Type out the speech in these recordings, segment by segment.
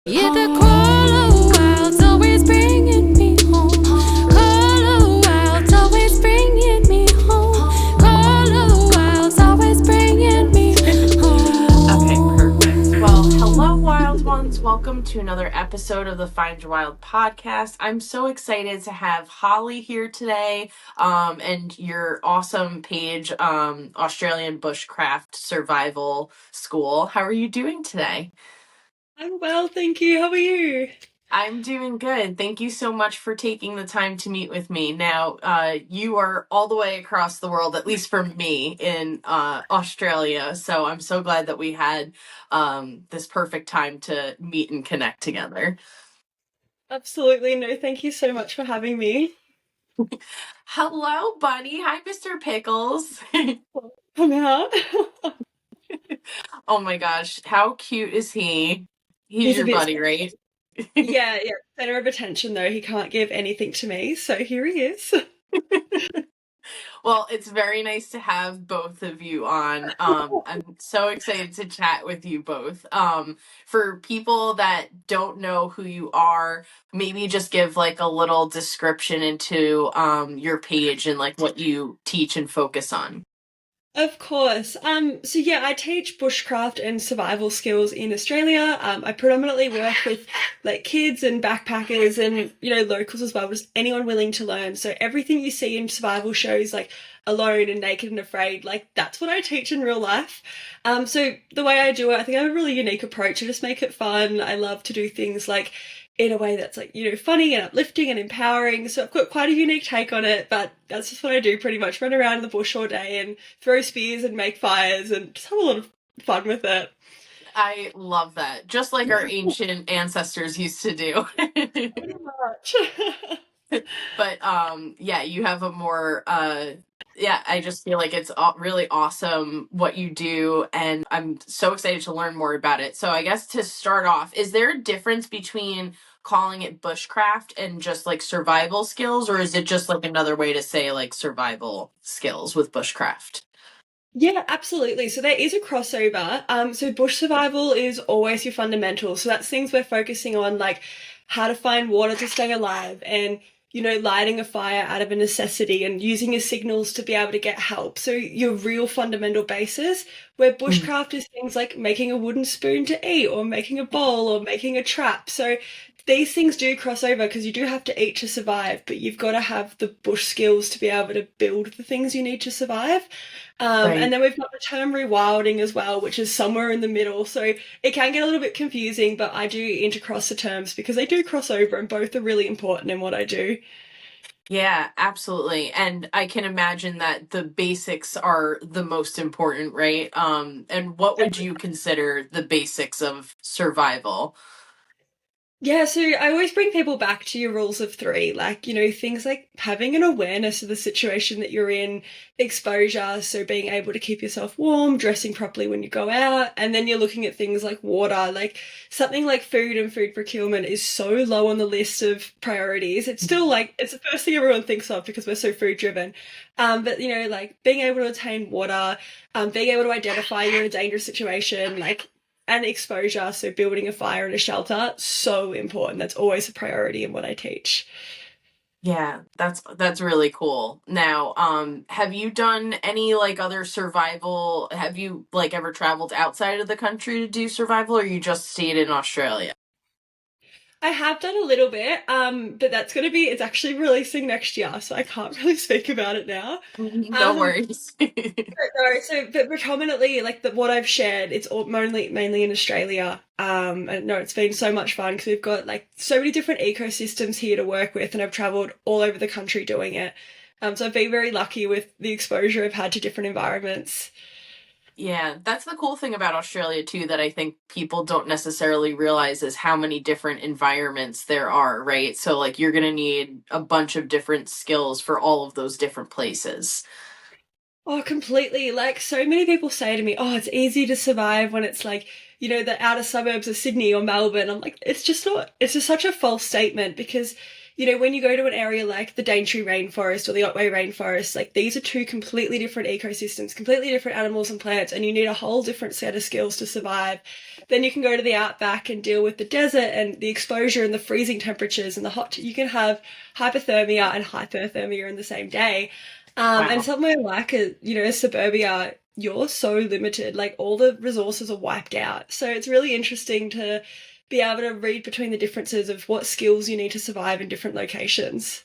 Yeah, the crawler wild's always bringing me home. Crawler wild's always bringing me home. Crawler wild's always bringing me home. Okay, perfect. Well, hello, wild ones. Welcome to another episode of the Find Your Wild podcast. I'm so excited to have Holly here today, and your awesome page, Australian Bushcraft Survival School. How are you doing today? I'm well, thank you. How are you? I'm doing good. Thank you so much for taking the time to meet with me. Now, you are all the way across the world, at least for me, in Australia. So I'm so glad that we had this perfect time to meet and connect together. Absolutely. No, thank you so much for having me. Hello, buddy. Hi, Mr. Pickles. Come out. Oh my gosh, how cute is he? He's He's a your bit, buddy, right? yeah, center of attention though. He can't give anything to me, so here he is. Well, it's very nice to have both of you on. I'm so excited to chat with you both. For people that don't know who you are, maybe just give like a little description into your page and like what you teach and focus on. Of course. So yeah, I teach bushcraft and survival skills in Australia. I predominantly work with like kids and backpackers and, locals as well, just anyone willing to learn. So everything you see in survival shows like Alone and Naked and Afraid, like that's what I teach in real life. So the way I do it, I think I have a really unique approach. I just make it fun. I love to do things like in a way that's like, funny and uplifting and empowering. So I've got quite a unique take on it, but that's just what I do pretty much. Run around in the bush all day and throw spears and make fires and just have a lot of fun with it. I love that. Just like our ancient ancestors used to do. Pretty much. But yeah, you have a more yeah, I just feel like it's really awesome what you do, and I'm so excited to learn more about it. So I guess to start off, is there a difference between calling it bushcraft and just like survival skills, or is it just like another way to say like survival skills with bushcraft? Yeah, absolutely. So there is a crossover. So bush survival is always your fundamentals. So that's things we're focusing on, like how to find water to stay alive and, lighting a fire out of a necessity and using your signals to be able to get help. So your real fundamental basis, where bushcraft is things like making a wooden spoon to eat or making a bowl or making a trap. So these things do cross over because you do have to eat to survive, but you've got to have the bush skills to be able to build the things you need to survive. And Right. then we've got the term rewilding as well, which is somewhere in the middle. So it can get a little bit confusing, but I do intercross the terms because they do cross over and both are really important in what I do. Yeah, absolutely. And I can imagine that the basics are the most important, right? And what would you consider the basics of survival? Yeah, so I always bring people back to your rules of three, like, things like having an awareness of the situation that you're in, exposure, so being able to keep yourself warm, dressing properly when you go out, and then you're looking at things like water, like something like food and food procurement is so low on the list of priorities. It's still like, it's the first thing everyone thinks of because we're so food driven. But, like being able to attain water, being able to identify you're in a dangerous situation, like and exposure, so building a fire and a shelter, so important. That's always a priority in what I teach. Yeah, that's really cool. Now, have you done any like other survival? Have you like ever traveled outside of the country to do survival, or you just stayed in Australia? I have done a little bit, but it's actually releasing next year, so I can't really speak about it now. No Um, worries. but predominantly, like what I've shared, it's all mainly in Australia. And no, it's been so much fun because we've got like so many different ecosystems here to work with, and I've traveled all over the country doing it. So I've been very lucky with the exposure I've had to different environments. Yeah, that's the cool thing about Australia too, that I think people don't necessarily realize is how many different environments there are, right? So like you're gonna need a bunch of different skills for all of those different places. Oh, completely. Like, so many people say to me, oh, it's easy to survive when it's like, the outer suburbs of Sydney or Melbourne. I'm like, it's just not, it's just such a false statement because, when you go to an area like the Daintree rainforest or the Otway rainforest, like these are two completely different ecosystems, completely different animals and plants, and you need a whole different set of skills to survive. Then you can go to the outback and deal with the desert and the exposure and the freezing temperatures and the hot, you can have hypothermia and hyperthermia in the same day. And Wow. somewhere like suburbia, you're so limited. Like all the resources are wiped out. So it's really interesting to be able to read between the differences of what skills you need to survive in different locations.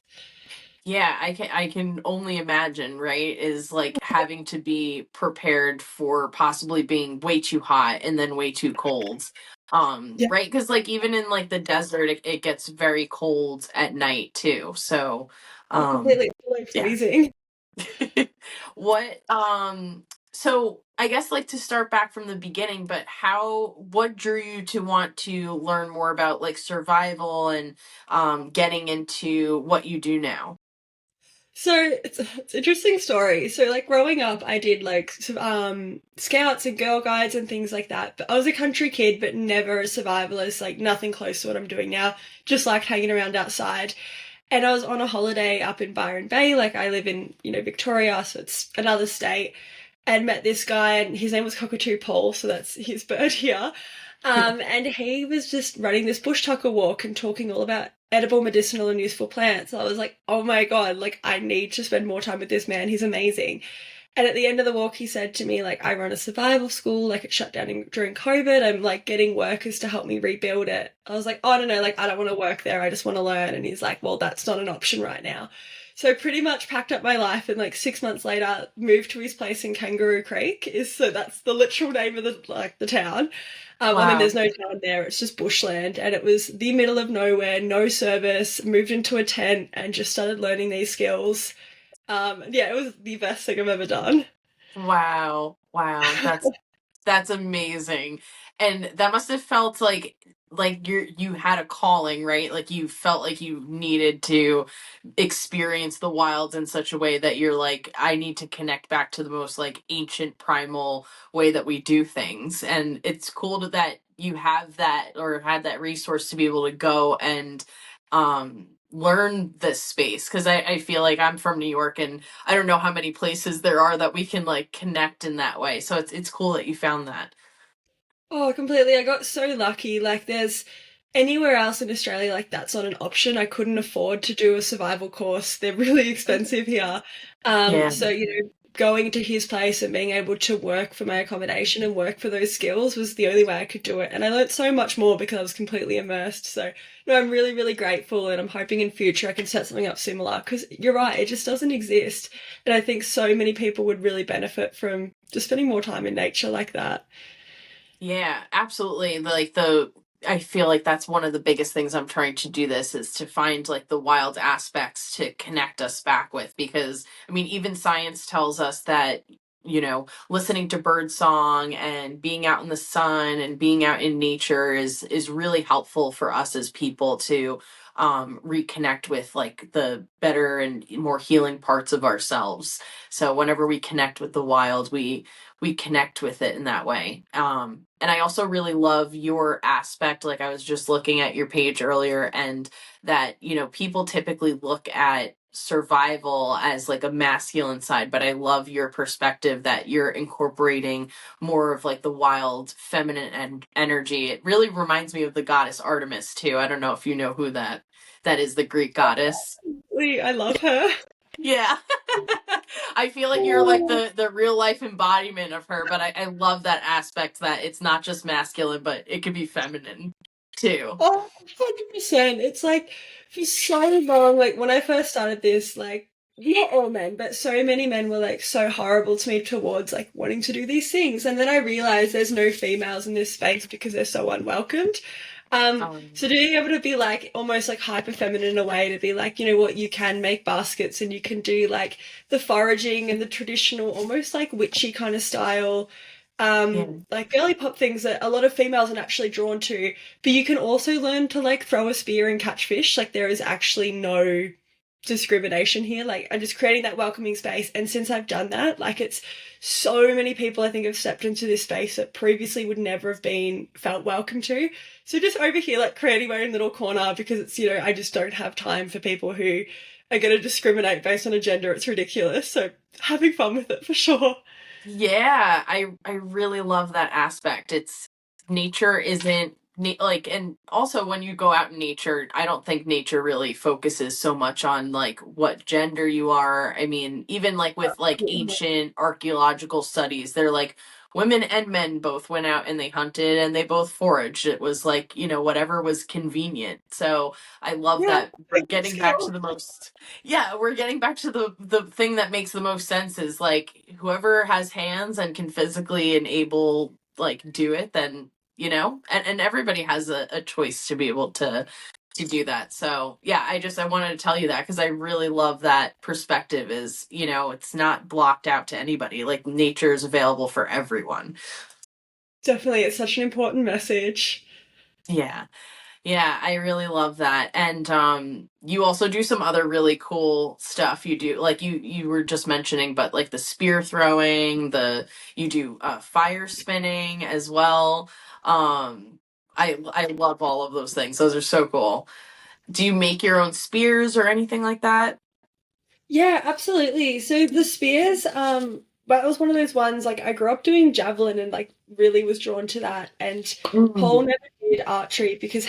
Yeah, I can only imagine, right? Is like having to be prepared for possibly being way too hot and then way too cold. Yeah, Right? Because like even in like the desert, it gets very cold at night too. So, um, completely like yeah. freezing. What so I guess like to start back from the beginning, but what drew you to want to learn more about like survival and getting into what you do now? So it's an interesting story. So like growing up, I did like scouts and girl guides and things like that. But I was a country kid, but never a survivalist. Like nothing close to what I'm doing now. Just liked hanging around outside. And I was on a holiday up in Byron Bay. Like I live in Victoria, so it's another state. And met this guy, and his name was Cockatoo Paul, so that's his bird here. And he was just running this bush tucker walk and talking all about edible, medicinal, and useful plants. I was like, oh my God, like I need to spend more time with this man. He's amazing. And at the end of the walk, he said to me, like, I run a survival school, like it shut down during COVID. I'm like getting workers to help me rebuild it. I was like, oh, no, like I don't want to work there. I just want to learn. And he's like, well, that's not an option right now. So pretty much packed up my life and like 6 months later moved to his place in Kangaroo Creek. So that's the literal name of the town. I mean, Wow. there's no town there. It's just bushland, and it was the middle of nowhere, no service. Moved into a tent and just started learning these skills. Yeah, it was the best thing I've ever done. Wow. Wow. That's amazing. And that must have felt like you had a calling, right? Like you felt like you needed to experience the wilds in such a way that you're like, I need to connect back to the most like ancient primal way that we do things. And it's cool that you have that or had that resource to be able to go and learn this space. Cause I feel like I'm from New York and I don't know how many places there are that we can like connect in that way. So it's cool that you found that. Oh, completely. I got so lucky. Like, there's anywhere else in Australia, like, that's not an option. I couldn't afford to do a survival course. They're really expensive here. Yeah. So, going to his place and being able to work for my accommodation and work for those skills was the only way I could do it. And I learned so much more because I was completely immersed. So, no, I'm really, really grateful. And I'm hoping in future I can set something up similar because you're right, it just doesn't exist. And I think so many people would really benefit from just spending more time in nature like that. Yeah, absolutely. I feel like that's one of the biggest things I'm trying to do this is to find like the wild aspects to connect us back with because I mean even science tells us that listening to bird song and being out in the sun and being out in nature is really helpful for us as people to reconnect with like the better and more healing parts of ourselves. So whenever we connect with the wild, we connect with it in that way. And I also really love your aspect. Like I was just looking at your page earlier, and that, people typically look at survival as like a masculine side, but I love your perspective that you're incorporating more of like the wild feminine and energy. It really reminds me of the goddess Artemis too. I don't know if you know who that is, the Greek goddess. I love her. Yeah. I feel like you're like the real life embodiment of her, but I love that aspect that it's not just masculine, but it can be feminine too. Oh, 100%. It's like for so long, like when I first started this, like not all men, but so many men were like so horrible to me towards like wanting to do these things. And then I realized there's no females in this space because they're so unwelcomed. So being able to be like almost like hyper feminine in a way to be like, you know what, you can make baskets and you can do like the foraging and the traditional, almost like witchy kind of style, Yeah. like girly pop things that a lot of females are naturally drawn to. But you can also learn to like throw a spear and catch fish. Like there is actually no discrimination here. Like, I'm just creating that welcoming space. And since I've done that, like, it's so many people I think have stepped into this space that previously would never have been felt welcome to. So just over here, like, creating my own little corner, because it's, you know, I just don't have time for people who are going to discriminate based on a gender. It's ridiculous. So having fun with it for sure. Yeah, I really love that aspect. It's nature isn't like, and also when you go out in nature, I don't think nature really focuses so much on like what gender you are. I mean, even like with like ancient archaeological studies, they're like women and men both went out and they hunted and they both foraged. It was like, you know, whatever was convenient. So I love Yeah, that we're getting back to the most, yeah, we're getting back to the thing that makes the most sense is like whoever has hands and can physically enable like do it, then you know, and everybody has a choice to be able to do that. So yeah, I wanted to tell you that because I really love that perspective is, you know, it's not blocked out to anybody. Like nature is available for everyone. definitely. It's such an important message. Yeah. Yeah, I really love that. And you also do some other really cool stuff. You do like you were just mentioning, but like the spear throwing, the you do fire spinning as well. I love all of those things. Those are so cool. Do you make your own spears or anything like that? Yeah, absolutely. So the spears, that was one of those ones, like, I grew up doing javelin and like really was drawn to that. And Paul Mm. never did archery because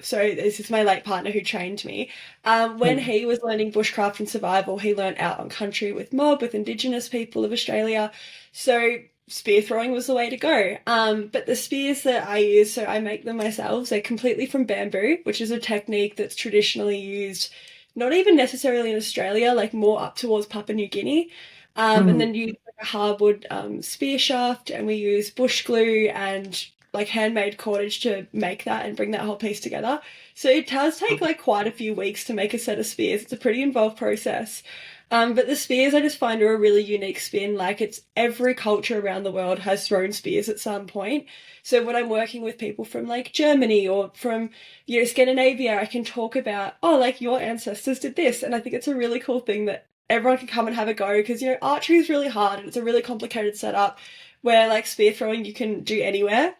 so this is my late partner who trained me. When Mm. he was learning bushcraft and survival, he learned out on country with mob, with Indigenous people of Australia. So spear throwing was the way to go. But the spears that I use, so I make them myself. They're completely from bamboo, which is a technique that's traditionally used not even necessarily in Australia, like more up towards Papua New Guinea. And Mm. then use like a hardwood spear shaft, and we use bush glue and like handmade cordage to make that and bring that whole piece together. So it does take like quite a few weeks to make a set of spears. It's a pretty involved process. But the spears I just find are a really unique spin. Like, it's every culture around the world has thrown spears at some point. So when I'm working with people from like Germany or from, you know, Scandinavia, I can talk about, oh, like your ancestors did this. And I think it's a really cool thing that everyone can come and have a go, because, you know, archery is really hard and it's a really complicated setup where like spear throwing you can do anywhere.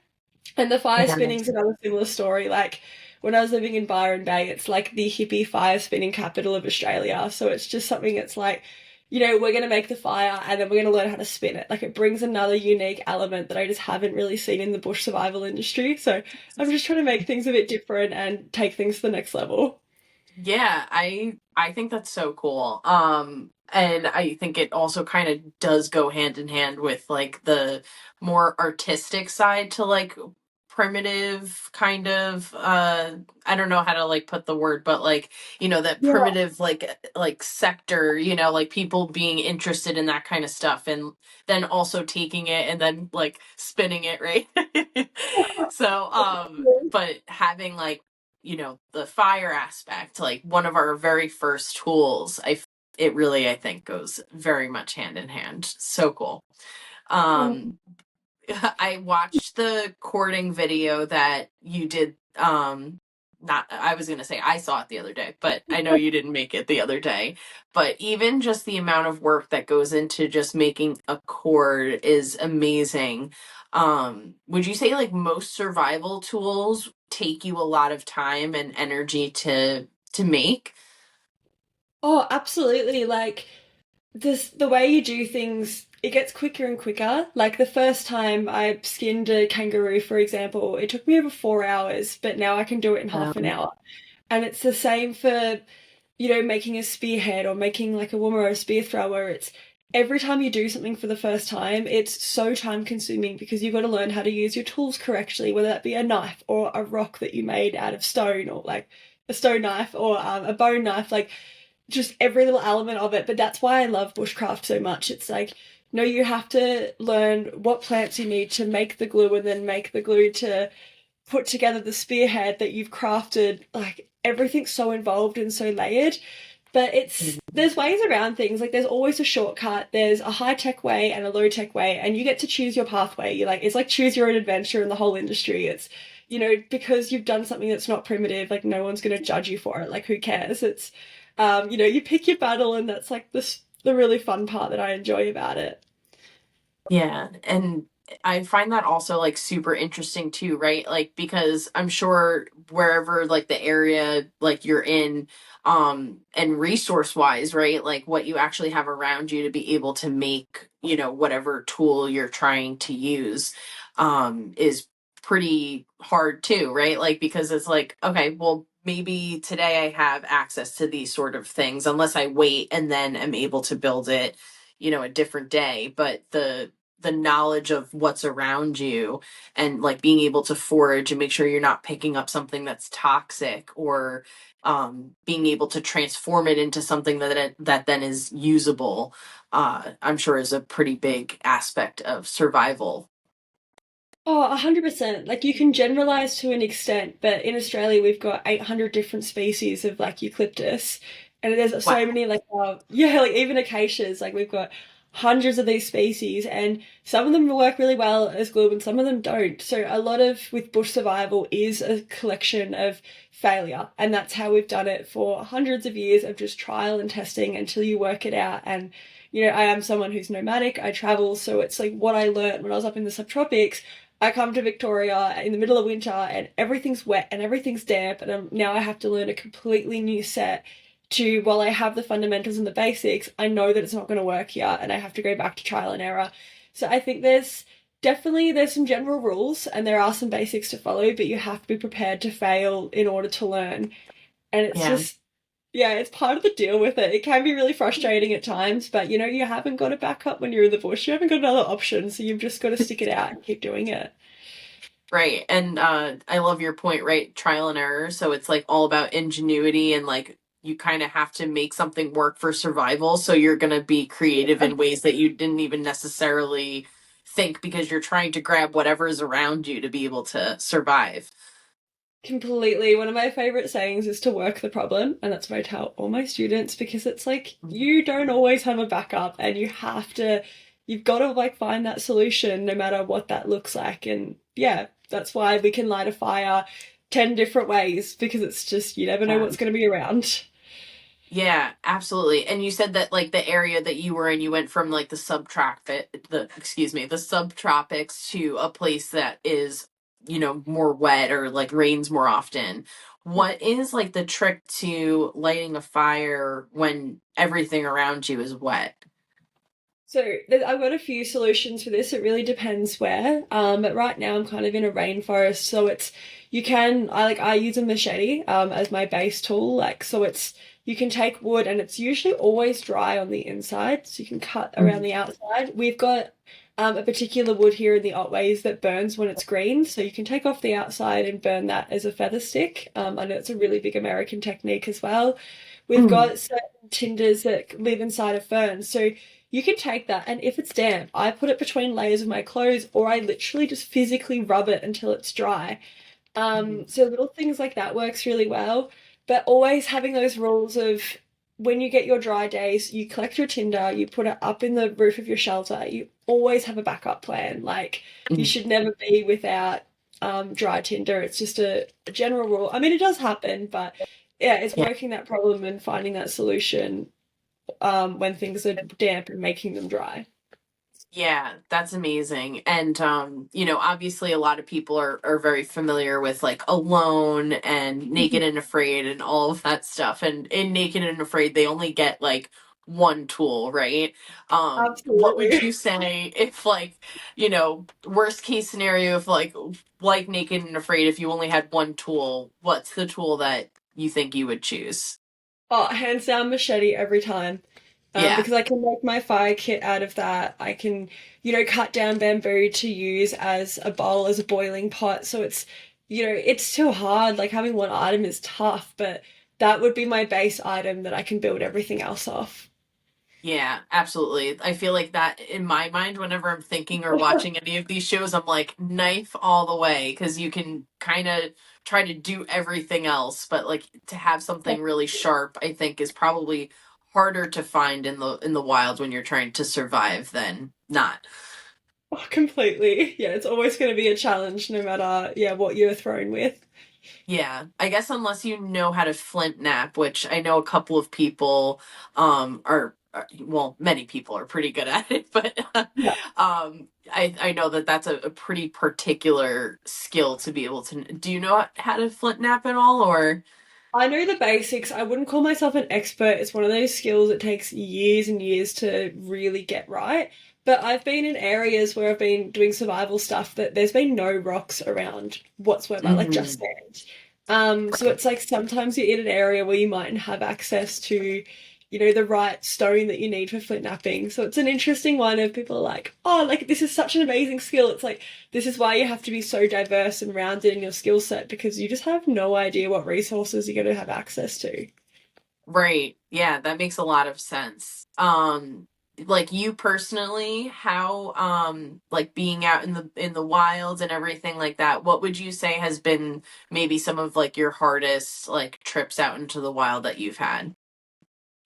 And the fire Yeah. spinning's another similar story. Like, when I was living in Byron Bay, it's like the hippie fire spinning capital of Australia. So it's just something that's like, you know, we're going to make the fire and then we're going to learn how to spin it. Like, it brings another unique element that I just haven't really seen in the bush survival industry. So I'm just trying to make things a bit different and take things to the next level. Yeah, I think that's so cool. And I think it also kind of does go hand in hand with like the more artistic side to like primitive kind of I don't know how to like put the word, but like, you know, that Yeah. primitive like sector, you know, like people being interested in that kind of stuff and then also taking it and then like spinning it, right? So, but having like, you know, the fire aspect, like one of our very first tools, it really I think goes very much hand in hand. So cool. Um, Um I watched the courting video that you did. Not, I was going to say I saw it the other day, but I know you didn't make it the other day. But even just the amount of work that goes into just making a cord is amazing. Would you say like most survival tools take you a lot of time and energy to make? oh, absolutely. Like, the way you do things, it gets quicker and quicker. Like, the first time I skinned a kangaroo, for example, it took me over 4 hours, but now I can do it in half an Um, hour. And it's the same for, you know, making a spearhead or making like a woman or a spear thrower. It's every time you do something for the first time, it's so time consuming because you've got to learn how to use your tools correctly, whether that be a knife or a rock that you made out of stone, or like a stone knife or a bone knife. Like, just every little element of it. But that's why I love bushcraft so much. It's like, no, you have to learn what plants you need to make the glue and then make the glue to put together the spearhead that you've crafted. Like, everything's so involved and so layered. But there's ways around things. Like, there's always a shortcut. There's a high tech way and a low tech way, and you get to choose your pathway. You're like, it's like choose your own adventure in the whole industry. It's, you know, because you've done something that's not primitive, like, no one's going to judge you for it. Like, who cares? It's You pick your battle, and that's like the really fun part that I enjoy about it. Yeah, and I find that also like super interesting too, right? Like because I'm sure wherever like the area like you're in and resource wise, right? Like what you actually have around you to be able to make, whatever tool you're trying to use is pretty hard too, right? Like because it's like, okay, well maybe today I have access to these sort of things unless I wait and then am able to build it, a different day. But the knowledge of what's around you and like being able to forage and make sure you're not picking up something that's toxic or being able to transform it into something that then is usable, I'm sure is a pretty big aspect of survival. Oh, 100%. Like you can generalize to an extent, but in Australia we've got 800 different species of like eucalyptus. And there's so Wow. many like yeah, like even acacias, like we've got hundreds of these species and some of them work really well as glue and some of them don't. So a lot of with bush survival is a collection of failure. And that's how we've done it for hundreds of years of just trial and testing until you work it out. And I am someone who's nomadic. I travel, so it's like what I learned when I was up in the subtropics. I come to Victoria in the middle of winter and everything's wet and everything's damp, and now I have to learn a completely new set to, while I have the fundamentals and the basics, I know that it's not going to work here and I have to go back to trial and error. So I think there's some general rules and there are some basics to follow, but you have to be prepared to fail in order to learn. And it's Yeah. just, yeah, it's part of the deal with it. It can be really frustrating at times, but you haven't got a backup when you're in the bush. You haven't got another option, so you've just got to stick it out and keep doing it. Right. And I love your point, right? Trial and error. So it's like all about ingenuity and like you kind of have to make something work for survival. So you're going to be creative in ways that you didn't even necessarily think because you're trying to grab whatever is around you to be able to survive. Completely. One of my favorite sayings is to work the problem, and that's what I tell all my students because it's like you don't always have a backup and you've got to like find that solution no matter what that looks like. And yeah, that's why we can light a fire 10 different ways because it's just you never know Yeah. what's going to be around. Yeah, absolutely. And you said that like the area that you were in, you went from like the subtropics to a place that is, more wet or like rains more often. What is like the trick to lighting a fire when everything around you is wet? So I've got a few solutions for this. It really depends where. But right now I'm kind of in a rainforest, so I use a machete as my base tool. Like so it's you can take wood and it's usually always dry on the inside, so you can cut around Mhm. the outside. We've got a particular wood here in the Otways that burns when it's green, so you can take off the outside and burn that as a feather stick. I know it's a really big American technique as well. We've Mm. got certain tinders that live inside of ferns, so you can take that, and if it's damp, I put it between layers of my clothes, or I literally just physically rub it until it's dry. So little things like that works really well, but always having those rules of when you get your dry days, you collect your tinder, you put it up in the roof of your shelter. You always have a backup plan. Like you Mm. should never be without dry tinder. It's just a general rule. I mean, it does happen, but yeah, it's Yeah. working that problem and finding that solution when things are damp and making them dry. Yeah, that's amazing. And obviously a lot of people are very familiar with like Alone and Naked and Afraid and all of that stuff. And in Naked and Afraid they only get like one tool, right? What would Absolutely. you say if like, worst case scenario if like Naked and Afraid if you only had one tool, what's the tool that you think you would choose? Oh, hands down machete every time. Yeah. Because I can make my fire kit out of that. I can, cut down bamboo to use as a bowl, as a boiling pot. So it's too hard. Like having one item is tough, but that would be my base item that I can build everything else off. Yeah, absolutely. I feel like that in my mind, whenever I'm thinking or watching any of these shows, I'm like, knife all the way, because you can kind of try to do everything else, but like to have something really sharp, I think is probably harder to find in the wild when you're trying to survive than not. Oh, completely. Yeah, it's always going to be a challenge no matter, yeah, what you're thrown with. Yeah, I guess unless you know how to flint knap, which I know a couple of people well, many people are pretty good at it, but I know that that's a pretty particular skill to be able to. Do you know how to flint knap at all, or? I know the basics. I wouldn't call myself an expert. It's one of those skills that takes years and years to really get right. But I've been in areas where I've been doing survival stuff that there's been no rocks around whatsoever, like just Mhm. sand. So it's like sometimes you're in an area where you mightn't have access to, the right stone that you need for flint knapping. So it's an interesting one of people are like, oh, like this is such an amazing skill. It's like this is why you have to be so diverse and rounded in your skill set because you just have no idea what resources you're going to have access to. Right. Yeah, that makes a lot of sense. Like you personally, how like being out in the wilds and everything like that, what would you say has been maybe some of like your hardest like trips out into the wild that you've had?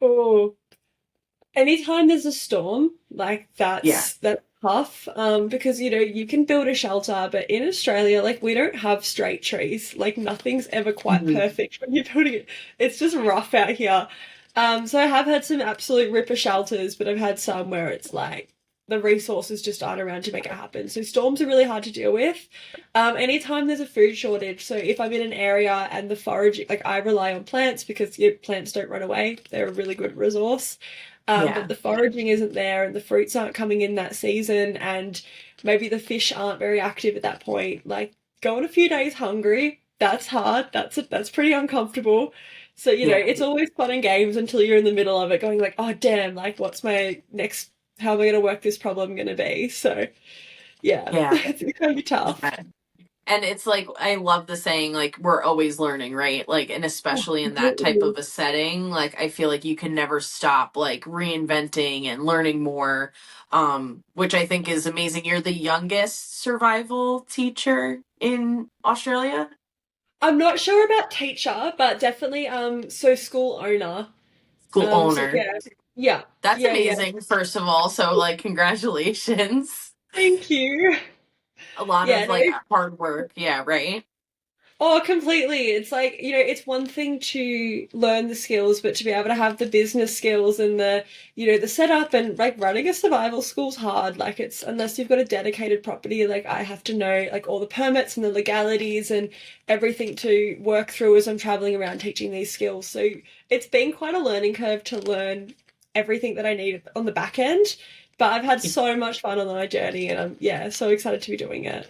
Oh, anytime there's a storm, like Yeah. that's tough. Because you can build a shelter, but in Australia, like we don't have straight trees. Like nothing's ever quite Mhm. perfect when you're building it. It's just rough out here. So I have had some absolute ripper shelters, but I've had some where it's like the resources just aren't around to make it happen. So storms are really hard to deal with. Anytime there's a food shortage, so if I'm in an area and the foraging, like I rely on plants because plants don't run away. They're a really good resource. But Yeah. the foraging isn't there and the fruits aren't coming in that season and maybe the fish aren't very active at that point. Like going a few days hungry, that's hard. That's pretty uncomfortable. So, Yeah. it's always fun and games until you're in the middle of it going like, oh damn, like what's my next how am I gonna work this problem gonna be? So yeah, Yeah. it's gonna be tough. Yeah. And it's like I love the saying like we're always learning, right? Like and Oh, especially in that type completely. of a setting, like I feel like you can never stop like reinventing and learning more, which I think is amazing. You're the youngest survival teacher in Australia? I'm not sure about teacher, but definitely so school owner. School So owner. yeah. Yeah. That's Yeah, yeah. amazing, first of all. So like congratulations. Thank you. A lot Yeah, of no. like hard work. Yeah, right? Oh, completely. It's like, it's one thing to learn the skills, but to be able to have the business skills and the setup and like running a survival school's hard. Like it's unless you've got a dedicated property, like I have to know like all the permits and the legalities and everything to work through as I'm traveling around teaching these skills. So it's been quite a learning curve to learn everything that I need on the back end. But I've had so much fun on my journey and I'm yeah, so excited to be doing it.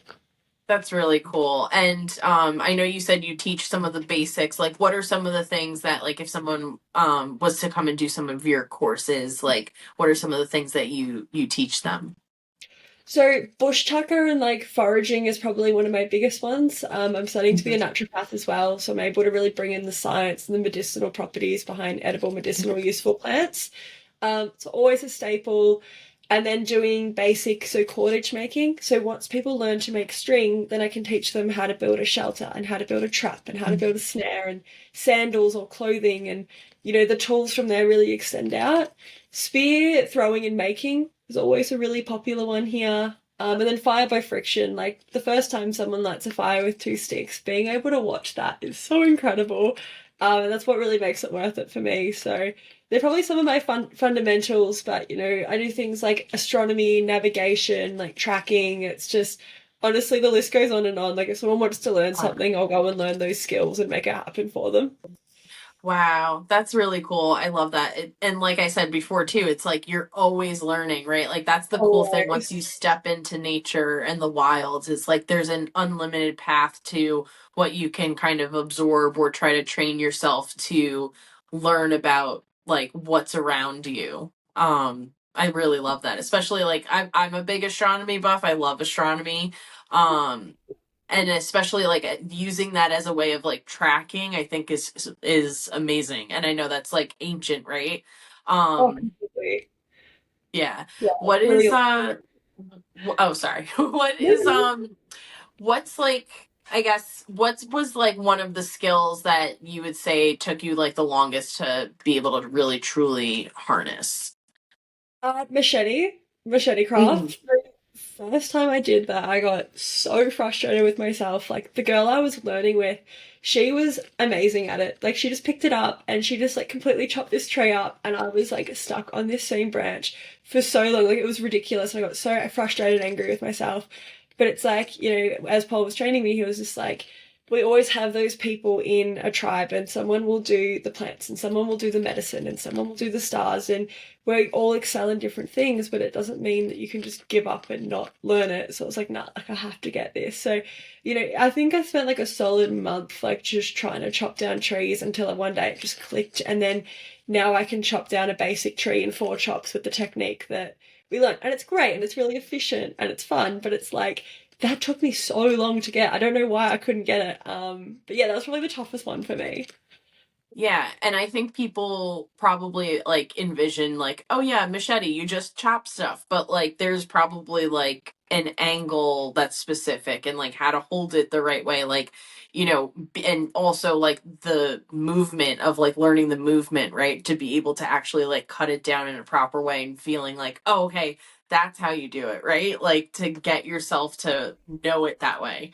That's really cool. And I know you said you teach some of the basics. Like what are some of the things that like if someone was to come and do some of your courses, like what are some of the things that you teach them? So bush tucker and like foraging is probably one of my biggest ones. I'm studying to be a Mhm. naturopath as well, so I'm able to really bring in the science and the medicinal properties behind edible, medicinal, useful plants. It's always a staple. And then doing basic, so cordage making. So once people learn to make string, then I can teach them how to build a shelter and how to build a trap and how to build a snare and sandals or clothing. And, the tools from there really extend out. Spear throwing and making is always a really popular one here. And then fire by friction. Like the first time someone lights a fire with two sticks, being able to watch that is so incredible. And that's what really makes it worth it for me. So they're probably some of my fundamentals, but I do things like astronomy, navigation, like tracking. It's just honestly the list goes on and on. Like if someone wants to learn something, I'll go and learn those skills and make it happen for them. Wow, that's really cool. I love that. And like I said before too, it's like you're always learning, right? Like that's the cool thing once you Always. step into nature and the wilds, it's like there's an unlimited path to what you can kind of absorb or try to train yourself to learn about like what's around you. I really love that. Especially like I'm a big astronomy buff. I love astronomy. Um and especially like using that as a way of like tracking I think is amazing, and I know that's like ancient, right? Oh, um completely. yeah. Yeah, What really is awesome. oh sorry. What No, is no. what's like I guess what was like one of the skills that you would say took you like the longest to be able to really truly harness? Machete Mhm. craft. The first time I did that, I got so frustrated with myself. Like the girl I was learning with, she was amazing at it. Like she just picked it up and she just like completely chopped this tree up, and I was like stuck on this same branch for so long. Like it was ridiculous. And I got so frustrated and angry with myself. But it's like, as Paul was training me, he was just like, we always have those people in a tribe, and someone will do the plants and someone will do the medicine and someone will do the stars, and we all excel in different things, but it doesn't mean that you can just give up and not learn it. So I was like, nah, like I have to get this. So, I think I spent like a solid month like just trying to chop down trees until one day it just clicked, and then now I can chop down a basic tree in 4 chops with the technique that we learned, and it's great and it's really efficient and it's fun, but it's like that took me so long to get. I don't know why I couldn't get it. But yeah, that was probably the toughest one for me. Yeah, and I think people probably like envision like, oh yeah, machete, you just chop stuff, but like there's probably like an angle that's specific and like how to hold it the right way, like and also like the movement of like learning the movement, right, to be able to actually like cut it down in a proper way and feeling like, oh, okay, that's how you do it, right? Like to get yourself to know it that way.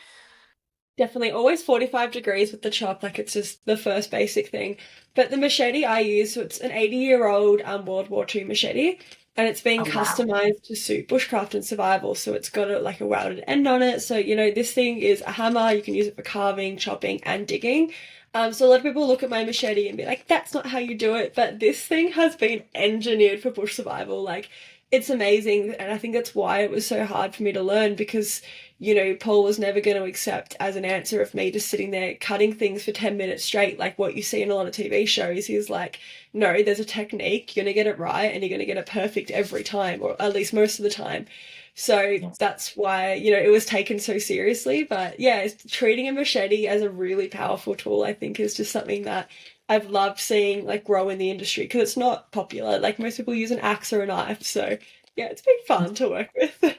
Definitely always 45 degrees with the chop, like it's just the first basic thing. But the machete I use, so it's an 80-year-old World War II machete, and it's been Oh wow. customized to suit bushcraft and survival. So it's got like a welded end on it. So, this thing is a hammer. You can use it for carving, chopping, and digging. So a lot of people look at my machete and be like, that's not how you do it. But this thing has been engineered for bush survival. Like, it's amazing. And I think that's why it was so hard for me to learn, because Paul was never going to accept as an answer of me just sitting there cutting things for 10 minutes straight, like what you see in a lot of TV shows. He's like, no, there's a technique, you're going to get it right and you're going to get it perfect every time, or at least most of the time. So Yes. that's why, it was taken so seriously. But yeah, treating a machete as a really powerful tool, I think, is just something that I've loved seeing like grow in the industry, because it's not popular. Like most people use an axe or a knife. So yeah, it's been fun to work with.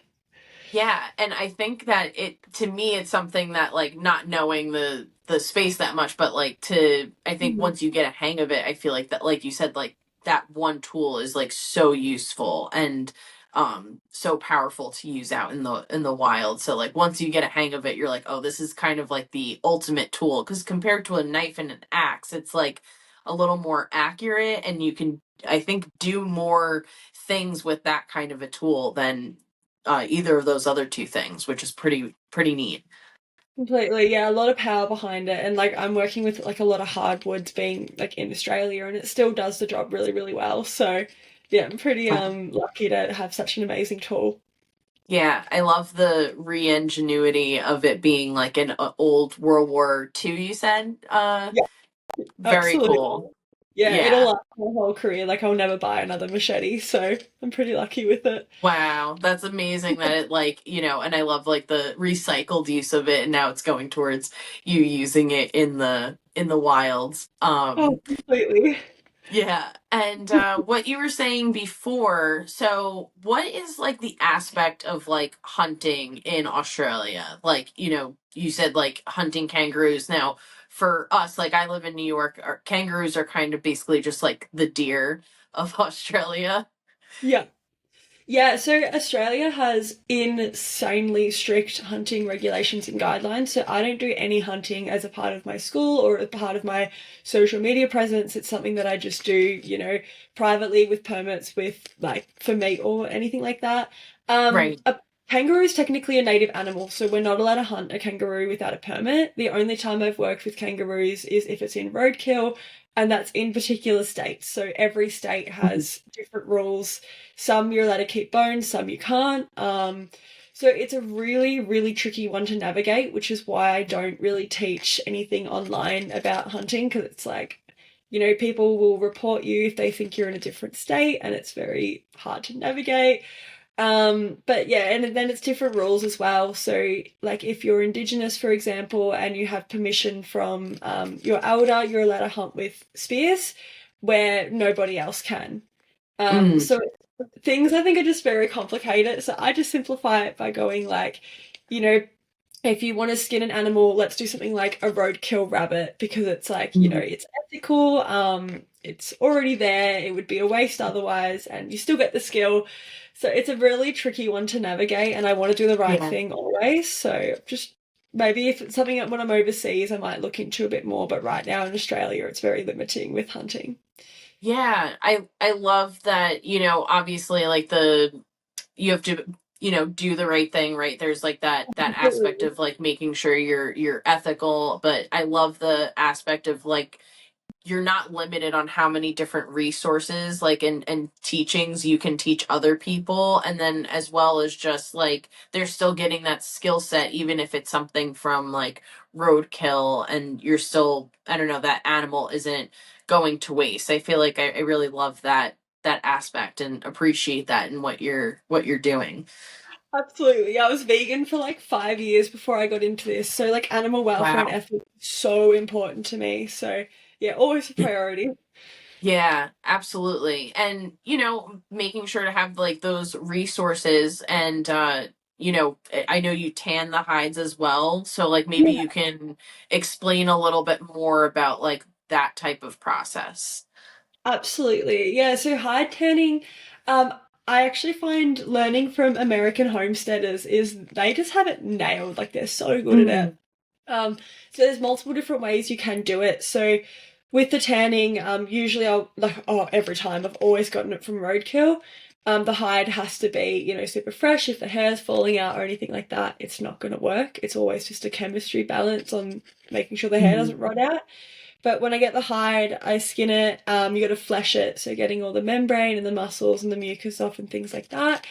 Yeah, and I think that to me it's something that like not knowing the space that much, but like I think Mhm. once you get a hang of it, I feel like that, like you said, like that one tool is like so useful and so powerful to use out in the wild. So like once you get a hang of it, you're like, oh, this is kind of like the ultimate tool, because compared to a knife and an axe, it's like a little more accurate and you can, I think, do more things with that kind of a tool than either of those other two things, which is pretty neat. Completely, yeah, a lot of power behind it. And like I'm working with like a lot of hardwoods being like in Australia, and it still does the job really, really well. So yeah, I'm pretty lucky to have such an amazing tool. Yeah, I love the re-ingenuity of it being like an old World War II, you said. Yeah, Very absolutely. cool. Yeah, it'll Yeah. last my whole career. Like I'll never buy another machete, so I'm pretty lucky with it. Wow, that's amazing that it like, and I love like the recycled use of it and now it's going towards you using it in the wilds. Oh, completely. Yeah. And what you were saying before, so what is like the aspect of like hunting in Australia? Like, you said like hunting kangaroos. Now, for us, like I live in New York, our kangaroos are kind of basically just like the deer of Australia. Yeah. Yeah, so Australia has insanely strict hunting regulations and guidelines. So I don't do any hunting as a part of my school or a part of my social media presence. It's something that I just do, privately with permits with like for meat or anything like that. Right. A kangaroo is technically a native animal, so we're not allowed to hunt a kangaroo without a permit. The only time I've worked with kangaroos is if it's in roadkill, and that's in particular states. So every state has different rules. Some you're allowed to keep bones, some you can't. So it's a really, really tricky one to navigate, which is why I don't really teach anything online about hunting, because it's like, people will report you if they think you're in a different state, and it's very hard to navigate. But yeah, and then it's different rules as well. So, like, if you're Indigenous, for example, and you have permission from your elder, you're allowed to hunt with spears where nobody else can. Mm, So things I think are just very complicated. So I just simplify it by going like, you know, if you want to skin an animal, let's do something like a roadkill rabbit, because it's like, mm, it's ethical, it's already there, it would be a waste otherwise, and you still get the skill. So it's a really tricky one to navigate, and I want to do the right yeah. thing always. So just Maybe if it's something that when I'm overseas, I might look into a bit more. But right now in Australia, it's very limiting with hunting. Yeah, I love that, obviously like you have to, do the right thing, right? There's like that aspect Completely. of like making sure you're ethical, but I love the aspect of like you're not limited on how many different resources like and teachings you can teach other people, and then as well as just like they're still getting that skill set even if it's something from like roadkill, and you're still, I don't know, that animal isn't going to waste. I feel like I really love that aspect and appreciate that in what you're doing. Absolutely. I was vegan for like 5 years before I got into this. So like animal welfare and Wow. ethics is so important to me. So yeah, always a priority. Yeah, absolutely. And, making sure to have like those resources and I know you tan the hides as well. So like maybe Yeah, you can explain a little bit more about like that type of process. absolutely. Yeah, so hide tanning, um, I actually find learning from American homesteaders is they just have it nailed. Like they're so good at it. Mm, Um, so there's multiple different ways you can do it. So with the tanning, usually I'll like every time I've always gotten it from roadkill. The hide has to be, super fresh. If the hair's falling out or anything like that, it's not going to work. It's always just a chemistry balance on making sure the hair mm, doesn't rot out. But when I get the hide, I skin it. You got to flesh it, so getting all the membrane and the muscles and the mucus off and things like that.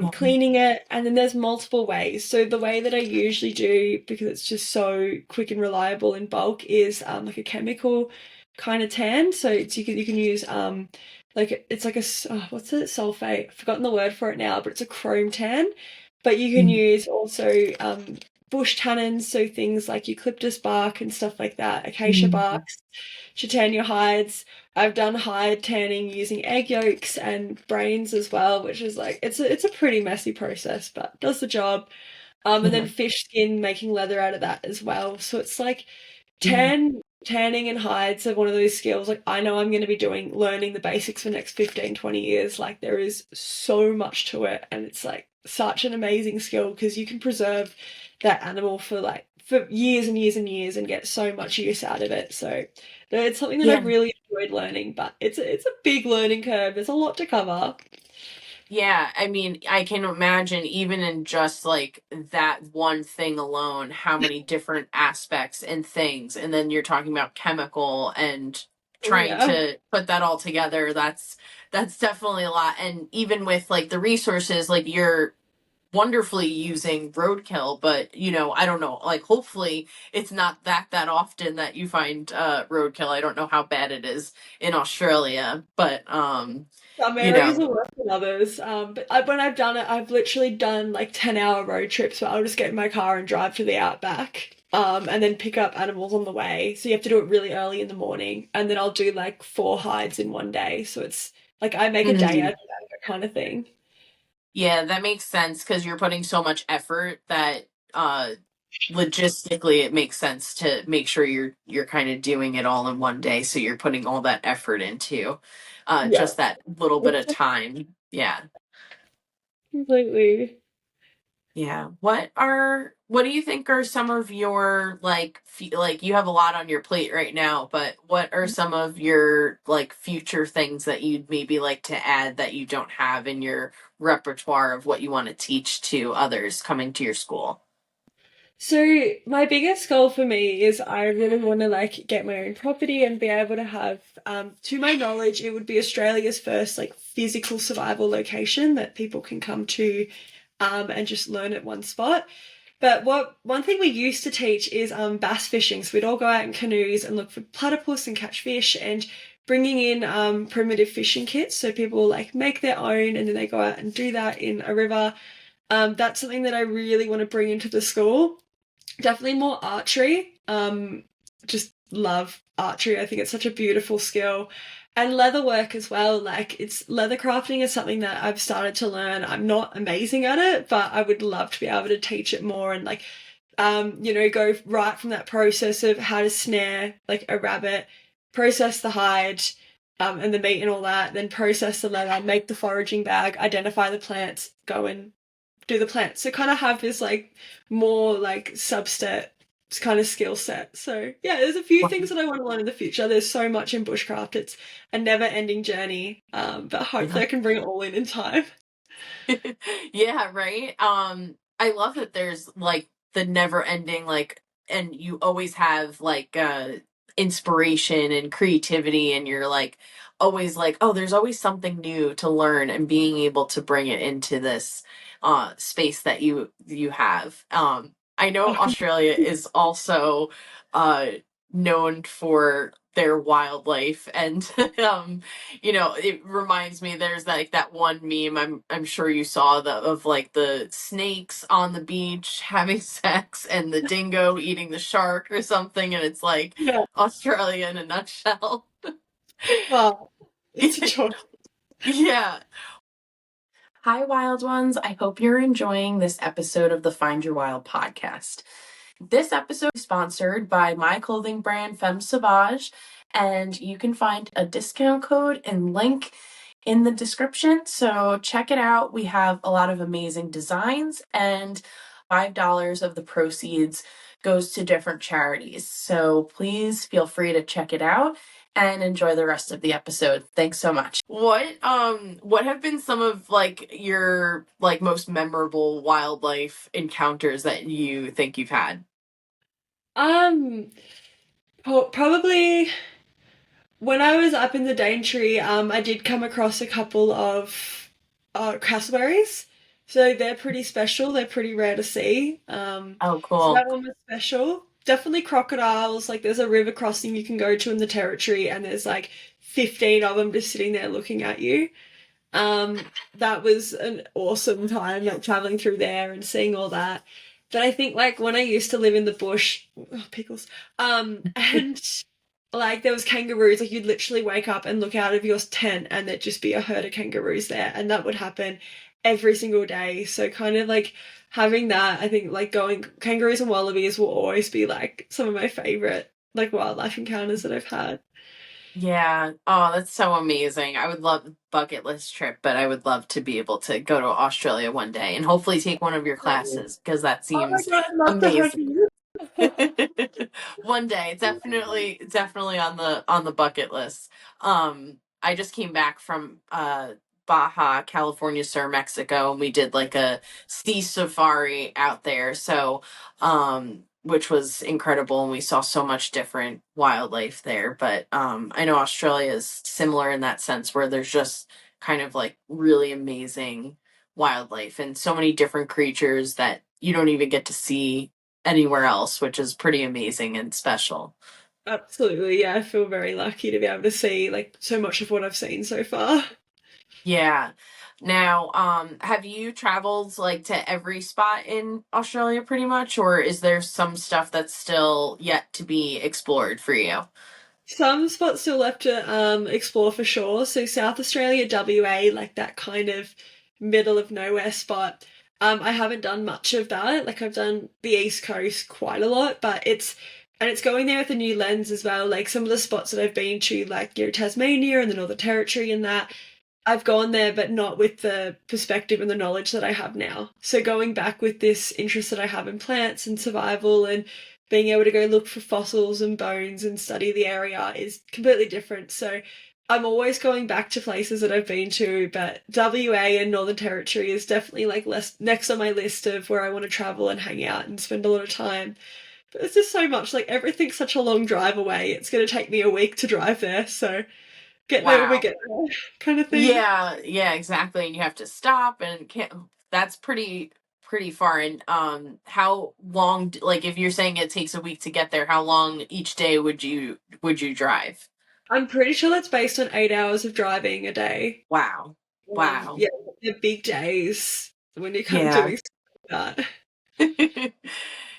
mm, Cleaning it, and then there's multiple ways. So the way that I usually do, because it's just so quick and reliable in bulk, is like a chemical kind of tan. So you can use like it's like what's it, sulfate? I've forgotten the word for it now, but it's a chrome tan. But you can mm, use also bush tannins, so things like eucalyptus bark and stuff like that, acacia mm. barks to tan your hides. I've done hide tanning using egg yolks and brains as well, which is like it's a pretty messy process, but does the job. And then Yeah. fish skin, making leather out of that as well. So it's like Mm. tanning and hides are one of those skills like I know I'm going to be doing learning the basics for the next 15, 20 years. Like there is so much to it, and it's like such an amazing skill because you can preserve that animal for years and years and years and get so much use out of it. So it's something that Yeah. I've really enjoyed learning, but it's a big learning curve. There's a lot to cover. Yeah, I mean, I can imagine even in just like that one thing alone, how many different aspects and things. And then you're talking about chemical and Oh trying yeah. to put that all together. That's definitely a lot. And even with like the resources, like you're wonderfully using roadkill, but I don't know, like hopefully it's not that often that you find roadkill. I don't know how bad it is in Australia, but Some you areas know. are worse than others. When I've done it, I've literally done like 10-hour road trips where I'll just get in my car and drive to the outback, and then pick up animals on the way. So you have to do it really early in the morning, and then I'll do like 4 hides in one day. So it's like I make a day out of that kind of thing. Yeah, that makes sense because you're putting so much effort that logistically it makes sense to make sure you're kind of doing it all in one day. So you're putting all that effort into Yeah, just that little bit of time. Yeah. completely. Yeah. What do you think are some of your like like you have a lot on your plate right now, but what are some of your like future things that you'd maybe like to add that you don't have in your repertoire of what you want to teach to others coming to your school? So my biggest goal for me is I really want to like get my own property and be able to have, to my knowledge, it would be Australia's first like physical survival location that people can come to, and just learn at one spot. But what one thing we used to teach is bass fishing. So we'd all go out in canoes and look for platypus and catch fish, and bringing in primitive fishing kits so people like make their own and then they go out and do that in a river. That's something that I really want to bring into the school. Definitely more archery. Just love archery. I think it's such a beautiful skill. And leather work as well. Like it's leather crafting is something that I've started to learn. I'm not amazing at it, but I would love to be able to teach it more and like go right from that process of how to snare like a rabbit, process the hide, and the meat and all that, then process the leather, make the foraging bag, identify the plants, go and do the plants. So kind of have this like more like subset kind of skill set. So yeah, there's a few things that I want to learn in the future. There's so much in bushcraft. It's a never ending journey. But hopefully I can bring it all in time. Yeah, right. I love that there's like the never ending like, and you always have like inspiration and creativity, and you're like always like, oh, there's always something new to learn, and being able to bring it into this space that you have. I know Oh, Australia is also uh known for their wildlife, and it reminds me, there's like that one meme, I'm sure you saw, of like the snakes on the beach having sex and the dingo eating the shark or something, and it's like yeah. Australia in a nutshell. Well, it's a choice. Yeah. Hi, wild ones. I hope you're enjoying this episode of the Find Your Wild podcast. This episode is sponsored by my clothing brand, FemmeSauvage, and you can find a discount code and link in the description. So check it out. We have a lot of amazing designs, and $5 of the proceeds goes to different charities. So please feel free to check it out and enjoy the rest of the episode. Thanks so much. What have been some of like your like most memorable wildlife encounters that you think you've had? Um, Probably when I was up in the Daintree, I did come across a couple of cassowaries. So they're pretty special. They're pretty rare to see. Oh, So cool. that one was special. Definitely crocodiles. Like there's a river crossing you can go to in the territory, and there's like 15 of them just sitting there looking at you. Um, that was an awesome time, like traveling through there and seeing all that. But I think like when I used to live in the bush, oh, pickles, and like there was kangaroos, like you'd literally wake up and look out of your tent and there'd just be a herd of kangaroos there, and that would happen every single day. So kind of like having that, I think like going kangaroos and wallabies will always be like some of my favorite like wildlife encounters that I've had. Yeah. Oh, that's so amazing. I would love a bucket list trip, but I would love to be able to go to Australia one day and hopefully take one of your classes, because that Oh my seems god, I'd love to hug amazing. you. One day, definitely on the bucket list. I just came back from Baja California Sur, Mexico, and we did like a sea safari out there. So which was incredible, and we saw so much different wildlife there. But I know Australia is similar in that sense, where there's just kind of like really amazing wildlife and so many different creatures that you don't even get to see anywhere else, which is pretty amazing and special. Absolutely, yeah. I feel very lucky to be able to see like so much of what I've seen so far. Yeah. Now, have you traveled like to every spot in Australia pretty much, or is there some stuff that's still yet to be explored for you? Some spots still left to explore for sure. So South Australia, WA, like that kind of middle of nowhere spot. I haven't done much of that. Like I've done the East Coast quite a lot, but it's going there with a new lens as well. Like some of the spots that I've been to, like Tasmania and the Northern Territory and that, I've gone there, but not with the perspective and the knowledge that I have now. So going back with this interest that I have in plants and survival and being able to go look for fossils and bones and study the area is completely different. So I'm always going back to places that I've been to, but WA and Northern Territory is definitely like next on my list of where I want to travel and hang out and spend a lot of time. But it's just so much, like everything's such a long drive away. It's going to take me a week to drive there, so get there when we Wow. get there, kind of thing. Yeah, yeah, exactly. And you have to stop and can't, that's pretty far. And how long like if you're saying it takes a week to get there, how long each day would you drive? I'm pretty sure that's based on 8 hours of driving a day. Wow. Wow. Yeah, the big days when you're kind of Yeah. doing stuff like that.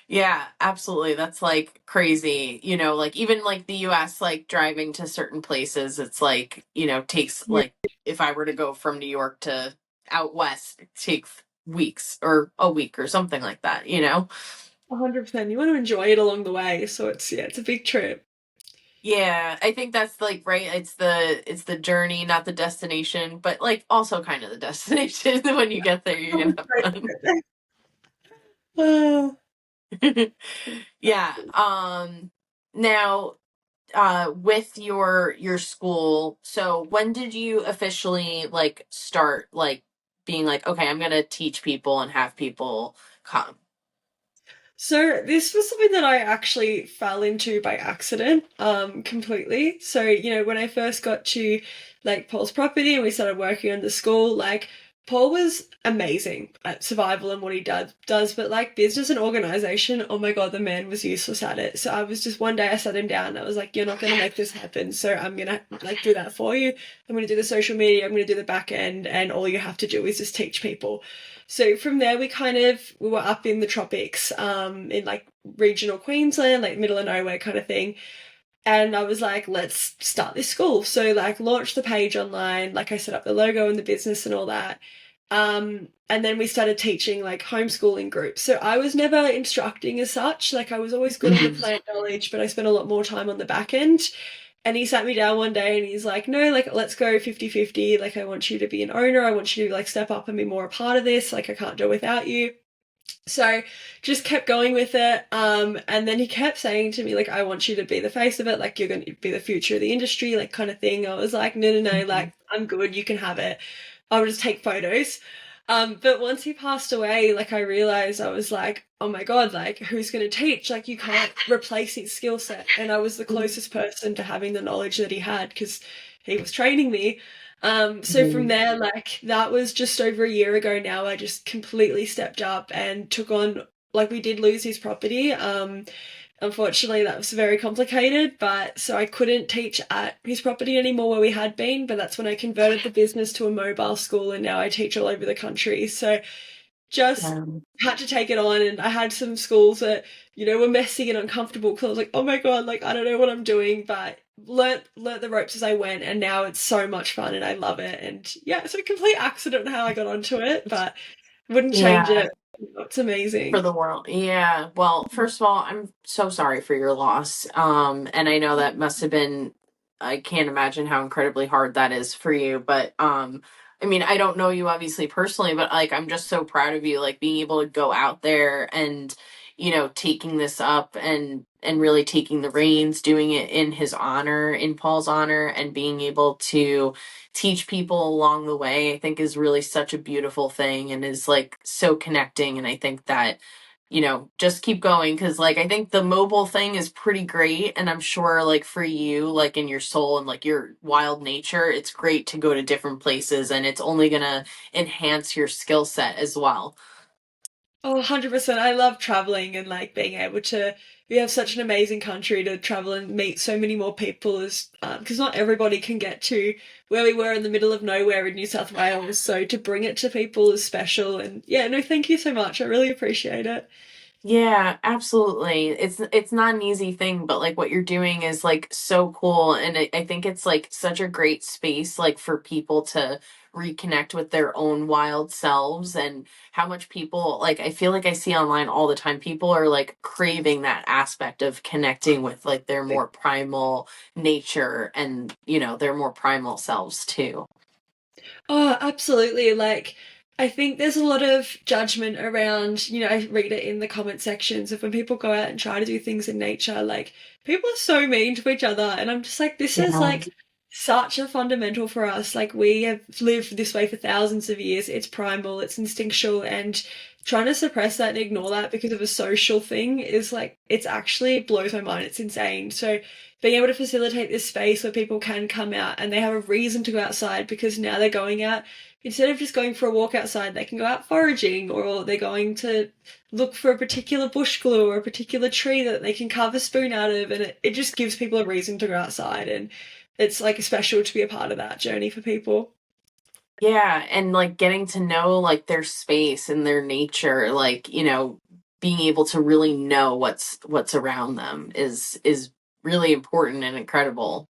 Yeah, absolutely. That's like crazy. Like even like the US, like driving to certain places, it's like, takes Yeah, like if I were to go from New York to out west, it takes weeks or a week or something like that. 100%. You want to enjoy it along the way, so it's yeah, it's a big trip. Yeah, I think that's like right. It's the journey, not the destination, but like also kind of the destination. When you get there, you're gonna have fun. Oh. Yeah. Now, with your school, so when did you officially like start like being like, okay, I'm gonna teach people and have people come? So this was something that I actually fell into by accident, completely. So, when I first got to like Paul's property and we started working on the school, like Paul was amazing at survival and what he does, but like business and organization, oh my God, the man was useless at it. So I was just one day I sat him down and I was like, you're not gonna make this happen. So I'm gonna like do that for you. I'm gonna do the social media, I'm gonna do the back end, and all you have to do is just teach people. So from there, we were up in the tropics, in like regional Queensland, like middle of nowhere kind of thing. And I was like, let's start this school. So like launched the page online, like I set up the logo and the business and all that. And then we started teaching like homeschooling groups. So I was never instructing as such. Like I was always good on the plant knowledge, but I spent a lot more time on the back end. And he sat me down one day and he's like, no, like, let's go 50-50. Like, I want you to be an owner. I want you to like step up and be more a part of this. Like, I can't do it without you. So just kept going with it. And then he kept saying to me, like, I want you to be the face of it. Like, you're going to be the future of the industry, like, kind of thing. I was like, no, no, no, like, I'm good. You can have it. I'll just take photos. But once he passed away, like, I realized I was like, oh my God, like, who's going to teach? Like, you can't replace his skill set. And I was the closest person to having the knowledge that he had because he was training me. So from there, like that was just over a year ago now, I just completely stepped up and took on, like we did lose his property. Unfortunately that was very complicated, but so I couldn't teach at his property anymore where we had been, but that's when I converted the business to a mobile school and now I teach all over the country. So just had to take it on, and I had some schools that were messy and uncomfortable because I was like, oh my God, like I don't know what I'm doing, but learnt the ropes as I went, and now it's so much fun and I love it. And yeah, it's a complete accident how I got onto it, but wouldn't change Yeah. it. It's For amazing. the world. Yeah. Well, first of all, I'm so sorry for your loss. And I know that must have been, I can't imagine how incredibly hard that is for you. But I mean, I don't know you obviously personally, but like I'm just so proud of you, like being able to go out there and, taking this up and really taking the reins, doing it in his honor, in Paul's honor, and being able to teach people along the way, I think is really such a beautiful thing and is like so connecting. And I think that, just keep going because like I think the mobile thing is pretty great. And I'm sure like for you, like in your soul and like your wild nature, it's great to go to different places and it's only gonna enhance your skill set as well. Oh, 100%. I love traveling and like being able to, we have such an amazing country to travel and meet so many more people as, because not everybody can get to where we were in the middle of nowhere in New South Wales. So to bring it to people is special. And yeah, no, thank you so much. I really appreciate it. Yeah, absolutely. It's not an easy thing, but like what you're doing is like so cool, and I think it's like such a great space like for people to reconnect with their own wild selves and how much people like I feel like I see online all the time people are like craving that aspect of connecting with like their more primal nature and their more primal selves too. Oh, absolutely. Like, I think there's a lot of judgment around, I read it in the comment sections of when people go out and try to do things in nature, like, people are so mean to each other. And I'm just like, this is Yeah. like such a fundamental for us. Like, we have lived this way for thousands of years. It's primal, it's instinctual, and trying to suppress that and ignore that because of a social thing is like, it's actually blows my mind. It's insane. So, being able to facilitate this space where people can come out and they have a reason to go outside because now they're going out instead of just going for a walk outside, they can go out foraging or they're going to look for a particular bush glue or a particular tree that they can carve a spoon out of, and it just gives people a reason to go outside, and it's like special to be a part of that journey for people. Yeah, and like getting to know like their space and their nature, like, being able to really know what's around them is really important and incredible.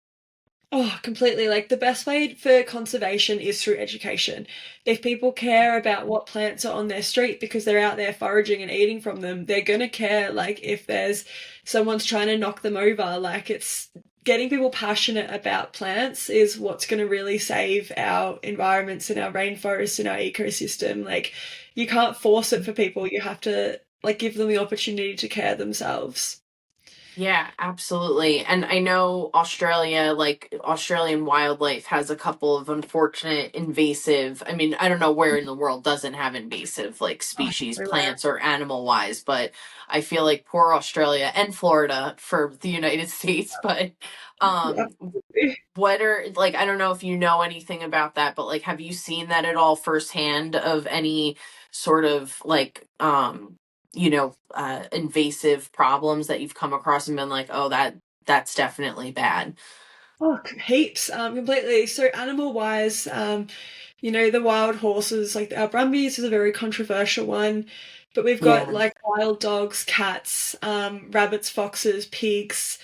Oh, completely. Like the best way for conservation is through education. If people care about what plants are on their street because they're out there foraging and eating from them, they're gonna care like if there's someone's trying to knock them over. Like it's getting people passionate about plants is what's going to really save our environments and our rainforests and our ecosystem. Like, you can't force it for people. You have to like give them the opportunity to care themselves. Yeah, absolutely. And I know Australia, like Australian wildlife has a couple of unfortunate invasive, I mean, I don't know where in the world doesn't have invasive like Oh, species, everywhere. plants or animal wise, but I feel like poor Australia and Florida for the United States, but Yeah. um what are like I don't know if you know anything about that, but like have you seen that at all firsthand of any sort of like invasive problems that you've come across and been like, oh, that's definitely bad. Oh, heaps, completely. So animal wise, the wild horses, like our Brumbies is a very controversial one, but we've got Yeah. like wild dogs, cats, rabbits, foxes, pigs,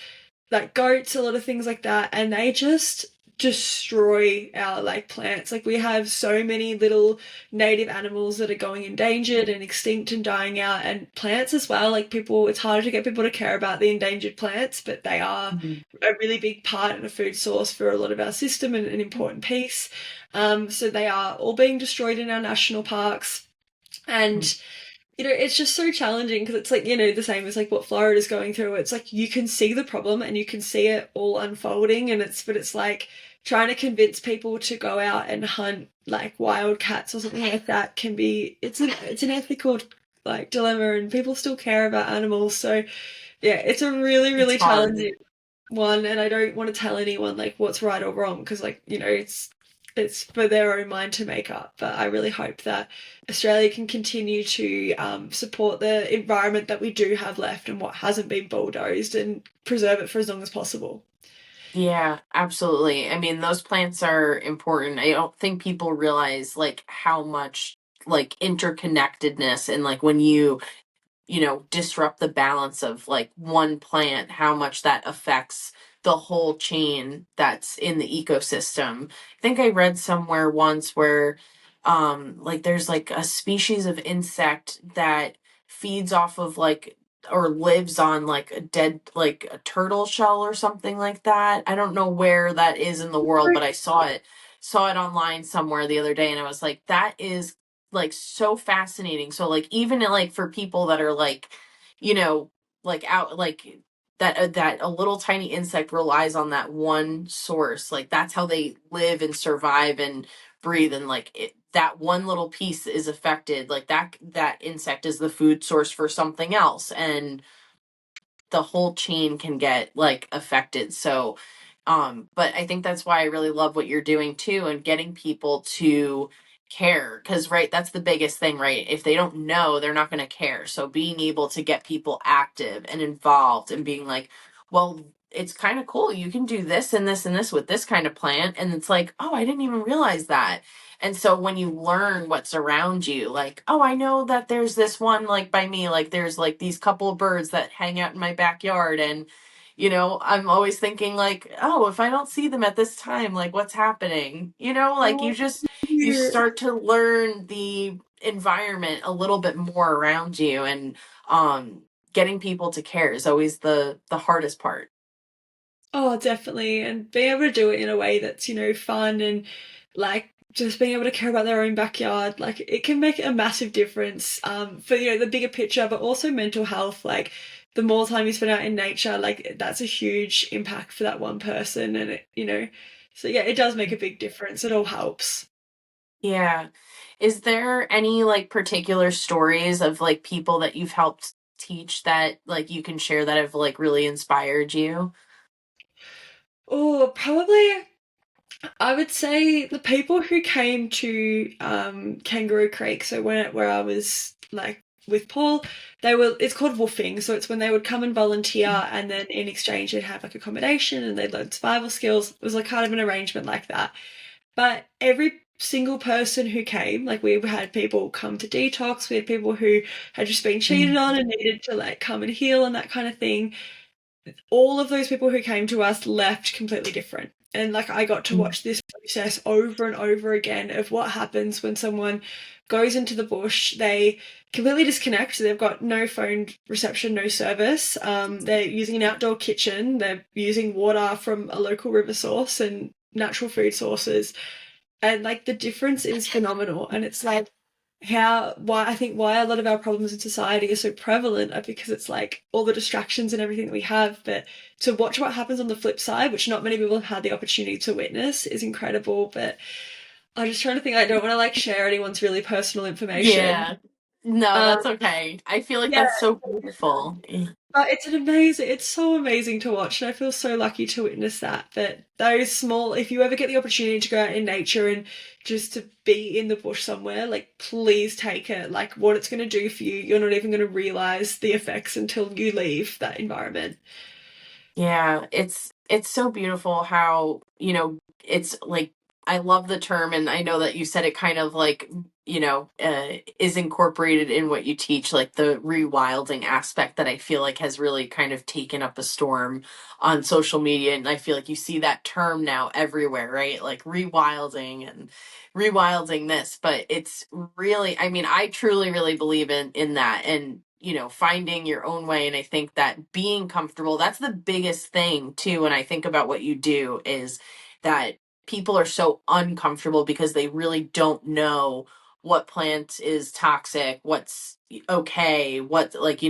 like goats, a lot of things like that, and they just destroy our like plants. Like, we have so many little native animals that are going endangered and extinct and dying out, and plants as well. Like, people, it's harder to get people to care about the endangered plants, but they are Mhm. a really big part and a food source for a lot of our system and an important piece. So they are all being destroyed in our national parks. And it's just so challenging because it's like, the same as like what Florida's going through. It's like you can see the problem and you can see it all unfolding, but it's like trying to convince people to go out and hunt like wild cats or something like that can be, it's an ethical like dilemma, and people still care about animals. So yeah, it's a really, It's really hard. challenging one, and I don't want to tell anyone like what's right or wrong because like it's for their own mind to make up. But I really hope that Australia can continue to support the environment that we do have left and what hasn't been bulldozed, and preserve it for as long as possible. Yeah, absolutely. I mean, those plants are important. I don't think people realize like how much like interconnectedness and like when you disrupt the balance of like one plant, how much that affects the whole chain that's in the ecosystem. I think I read somewhere once where like there's like a species of insect that feeds off of like or lives on like a dead like a turtle shell or something like that. I don't know where that is in the world, but I saw it online somewhere the other day and I was like that is like so fascinating. So like even like for people that are like, you know, like out like that a little tiny insect relies on that one source. Like that's how they live and survive and breathe and like that one little piece is affected. Like that insect is the food source for something else and the whole chain can get like affected. So but I think that's why I really love what you're doing too and getting people to care cuz right that's the biggest thing, right? If they don't know, they're not going to care. So being able to get people active and involved and being like, well, it's kind of cool. You can do this and this and this with this kind of plant and it's like, "Oh, I didn't even realize that." And so when you learn what's around you, like, oh, I know that there's this one like by me, like there's like these couple of birds that hang out in my backyard and I'm always thinking like, oh, if I don't see them at this time, like what's happening? Like Oh, you yeah. start to learn the environment a little bit more around you and getting people to care is always the hardest part. Oh, definitely. And being able to do it in a way that's, fun, and like just being able to care about their own backyard, like it can make a massive difference for, the bigger picture, but also mental health. Like, the more time you spend out in nature, like that's a huge impact for that one person. And so yeah, it does make a big difference. It all helps. Yeah. Is there any like particular stories of like people that you've helped teach that like you can share that have like really inspired you? Oh, probably. I would say the people who came to Kangaroo Creek, so where I was like with Paul, it's called woofing. So it's when they would come and volunteer, and then in exchange they'd have like accommodation and they'd learn survival skills. It was like kind of an arrangement like that. But every single person who came, like, we had people come to detox, we had people who had just been cheated on and needed to like come and heal and that kind of thing. All of those people who came to us left completely different. And like, I got to watch this process over and over again of what happens when someone goes into the bush. They completely disconnect. They've got no phone reception, no service. They're using an outdoor kitchen. They're using water from a local river source and natural food sources. And like the difference is phenomenal. And it's like why I think why a lot of our problems in society are so prevalent are because it's like all the distractions and everything that we have. But to watch what happens on the flip side, which not many people have had the opportunity to witness, is incredible. But I'm just trying to think, I don't want to like share anyone's really personal information. Yeah. No, Um, that's okay. I feel like yeah, that's so beautiful. but it's so amazing to watch, and I feel so lucky to witness that. But those small, if you ever get the opportunity to go out in nature and just to be in the bush somewhere, like please take it. Like what it's going to do for you, you're not even going to realize the effects until you leave that environment. Yeah, it's so beautiful how, it's like I love the term, and I know that you said it kind of like, is incorporated in what you teach, like the rewilding aspect that I feel like has really kind of taken up a storm on social media. And I feel like you see that term now everywhere, right? Like rewilding and rewilding this, but it's really, I mean, I truly really believe in that, and finding your own way. And I think that being comfortable, that's the biggest thing too. When I think about what you do, is that people are so uncomfortable because they really don't know what plant is toxic, what's okay, what, like,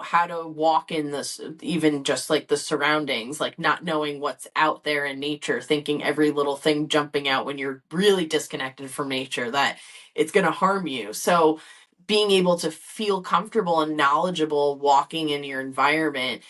how to walk in this, even just like the surroundings, like not knowing what's out there in nature, thinking every little thing jumping out when you're really disconnected from nature, that it's going to harm you. So being able to feel comfortable and knowledgeable walking in your environment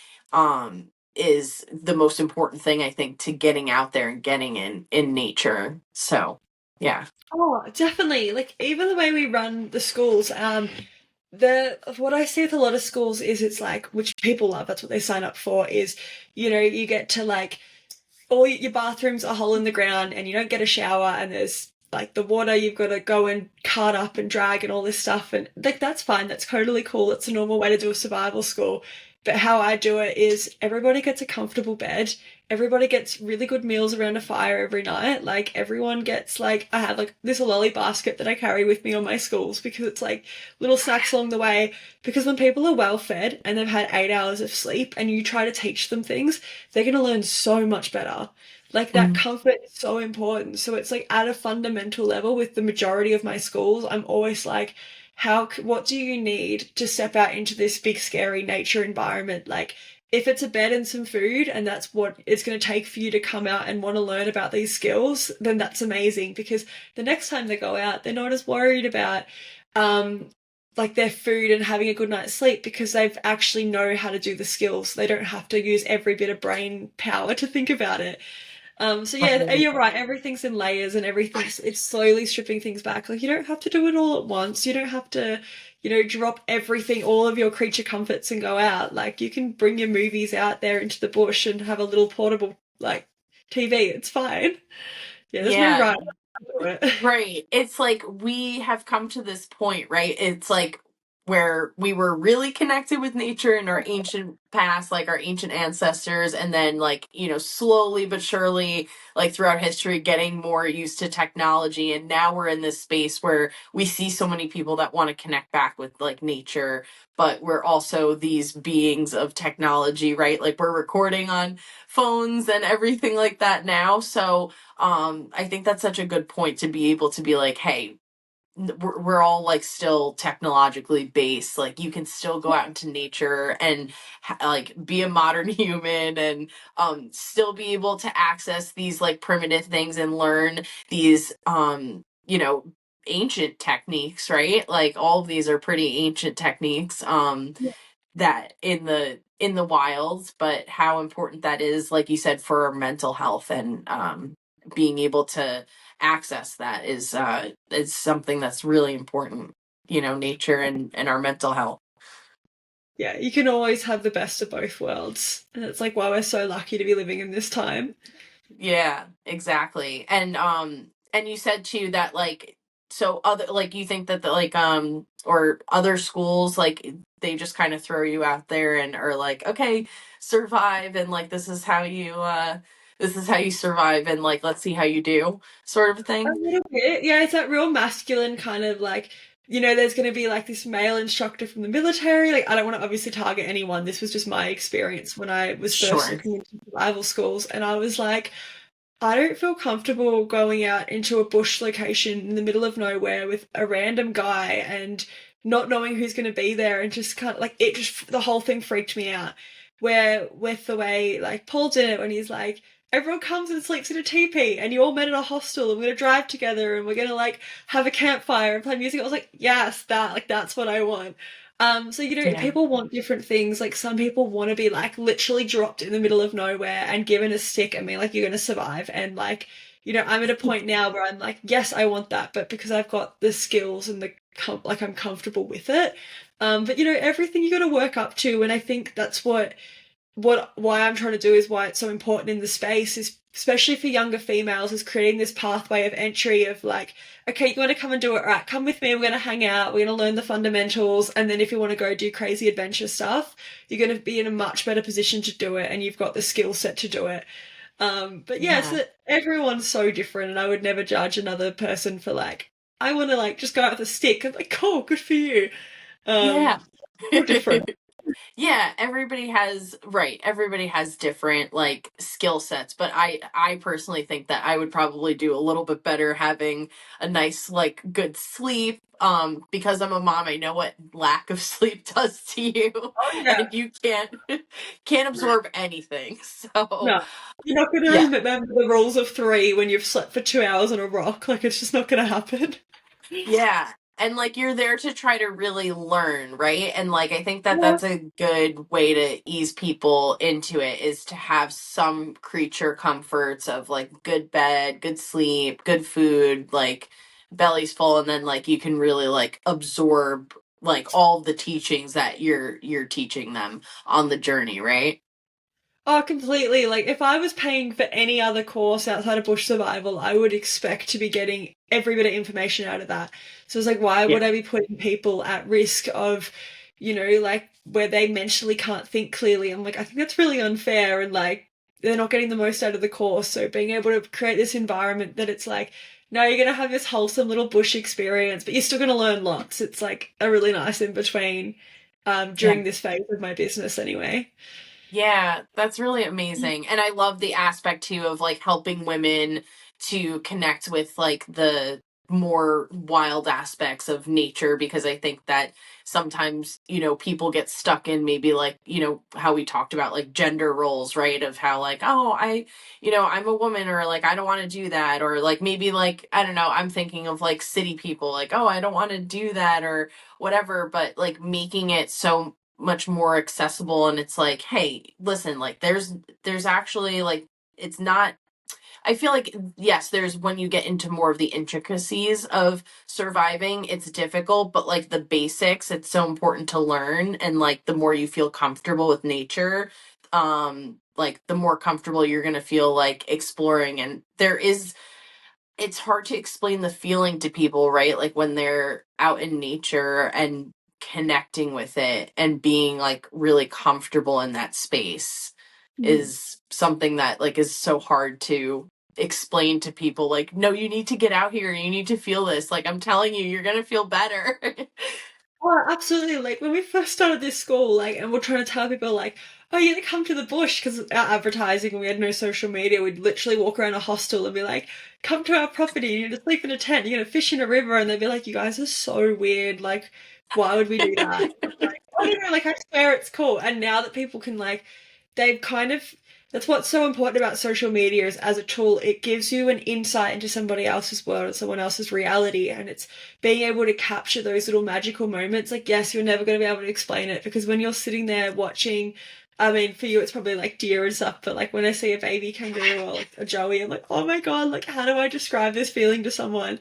is the most important thing, I think, to getting out there and getting in nature. So yeah. Oh, definitely. Like even the way we run the schools, the what I see with a lot of schools is it's like, which people love, that's what they sign up for, is you get to like all your bathrooms are a hole in the ground and you don't get a shower, and there's like the water you've got to go and cart up and drag and all this stuff, and like that's fine, that's totally cool, it's a normal way to do a survival school. But how I do it is everybody gets a comfortable bed, everybody gets really good meals around a fire every night, like everyone gets, like I have like this lolly basket that I carry with me on my schools because it's like little snacks along the way, because when people are well fed and they've had 8 hours of sleep and you try to teach them things, they're going to learn so much better. Like that comfort is so important. So it's like at a fundamental level with the majority of my schools, I'm always like, what do you need to step out into this big scary nature environment? Like if it's a bed and some food and that's what it's going to take for you to come out and want to learn about these skills, then that's amazing, because the next time they go out, they're not as worried about like their food and having a good night's sleep, because they've actually know how to do the skills. They don't have to use every bit of brain power to think about it. So yeah, you're right. Everything's in layers and it's slowly stripping things back. Like you don't have to do it all at once. You don't have to, drop everything, all of your creature comforts and go out. Like you can bring your movies out there into the bush and have a little portable like TV. It's fine. Yeah, there's no right way to do it. Right. It's like we have come to this point, right? It's like where we were really connected with nature in our ancient past, like our ancient ancestors, and then like, slowly but surely, like throughout history, getting more used to technology. And now we're in this space where we see so many people that want to connect back with like nature, but we're also these beings of technology, right? Like we're recording on phones and everything like that now. So I think that's such a good point, to be able to be like, hey, we're all like still technologically based, like you can still go out into nature and like be a modern human, and still be able to access these like primitive things and learn these ancient techniques, right? Like all of these are pretty ancient techniques that in the wilds, but how important that is, like you said, for our mental health, and being able to access that is something that's really important, nature and our mental health. Yeah, you can always have the best of both worlds. And it's like why we're so lucky to be living in this time. Yeah, exactly. And you said too that like, so other, like you think that the like or other schools, like they just kind of throw you out there and are like, okay, survive, and like this is how you this is how you survive, and like let's see how you do sort of A thing. little bit. Yeah, it's that real masculine kind of like, there's going to be like this male instructor from the military. Like, I don't want to obviously target anyone. This was just my experience when I was first Sure. looking into survival schools. And I was like, I don't feel comfortable going out into a bush location in the middle of nowhere with a random guy and not knowing who's going to be there, and just kind of like the whole thing freaked me out. Where with the way like Paul did it when he's like, everyone comes and sleeps in a teepee and you all met in a hostel and we're gonna drive together and we're gonna like have a campfire and play music. I was like, yes, that's what I want. So Yeah. people want different things. Like some people want to be like literally dropped in the middle of nowhere and given a stick and be like, you're gonna survive. And like, I'm at a point now where I'm like, yes, I want that, but because I've got the skills and like I'm comfortable with it. But everything you got to work up to, and I think that's why I'm trying to do is why it's so important in the space is especially for younger females is creating this pathway of entry of like, okay, you want to come and do it, right, come with me, we're going to hang out, we're going to learn the fundamentals, and then if you want to go do crazy adventure stuff, you're going to be in a much better position to do it and you've got the skill set to do it. But yeah, Yeah. so everyone's so different, and I would never judge another person for like, I want to like just go out with a stick. I'm like, cool, good for you. Yeah. All different. Yeah, everybody has different like skill sets, but I personally think that I would probably do a little bit better having a nice like good sleep. Because I'm a mom, I know what lack of sleep does to you, Oh yeah. and you can't absorb anything. So, No, you're not going to yeah. remember the rules of three when you've slept for 2 hours on a rock. Like, it's just not going to happen. Yeah. And like you're there to try to really learn, right? And like I think that Yeah. that's a good way to ease people into it is to have some creature comforts of like good bed, good sleep, good food, like belly's full, and then like you can really like absorb like all the teachings that you're teaching them on the journey, right? Oh, completely. Like, if I was paying for any other course outside of bush survival, I would expect to be getting every bit of information out of that. So it's like, why Yeah. would I be putting people at risk of, like where they mentally can't think clearly? I'm like, I think that's really unfair, and like they're not getting the most out of the course. So being able to create this environment that it's like, no, you're gonna have this wholesome little bush experience, but you're still gonna learn lots. It's like a really nice in between Yeah. during this phase of my business anyway. Yeah, that's really amazing. And I love the aspect too of like helping women to connect with like the more wild aspects of nature, because I think that sometimes, people get stuck in maybe like, how we talked about like gender roles, right? Of how like, oh, I'm a woman, or like I don't want to do that, or like maybe like I don't know, I'm thinking of like city people like, oh, I don't want to do that or whatever, but like making it so much more accessible, and it's like, hey, listen, like there's actually like it's not, I feel like, yes, there's when you get into more of the intricacies of surviving, it's difficult, but like the basics, it's so important to learn. And like the more you feel comfortable with nature, like the more comfortable you're going to feel like exploring. And it's hard to explain the feeling to people, right? Like when they're out in nature and connecting with it and being like really comfortable in that space is something that like is so hard to explain to people. Like, no, you need to get out here, you need to feel this, like I'm telling you, you're gonna feel better. Oh, absolutely. Like when we first started this school, like, and we're trying to tell people, like, oh, you gotta come to the bush because our advertising, we had no social media. We'd literally walk around a hostel and be like, come to our property. You're gonna sleep in a tent. You're gonna fish in a river, and they'd be like, you guys are so weird. Like, why would we do that? Like, oh no, no, like I swear it's cool. And now that people can like, they've kind of that's what's so important about social media is as a tool, it gives you an insight into somebody else's world and someone else's reality, and it's being able to capture those little magical moments. Like, yes, you're never going to be able to explain it because when you're sitting there watching, I mean, for you, it's probably like deer and stuff, but like when I see a baby kangaroo or like a joey, I'm like, oh my God, like, how do I describe this feeling to someone?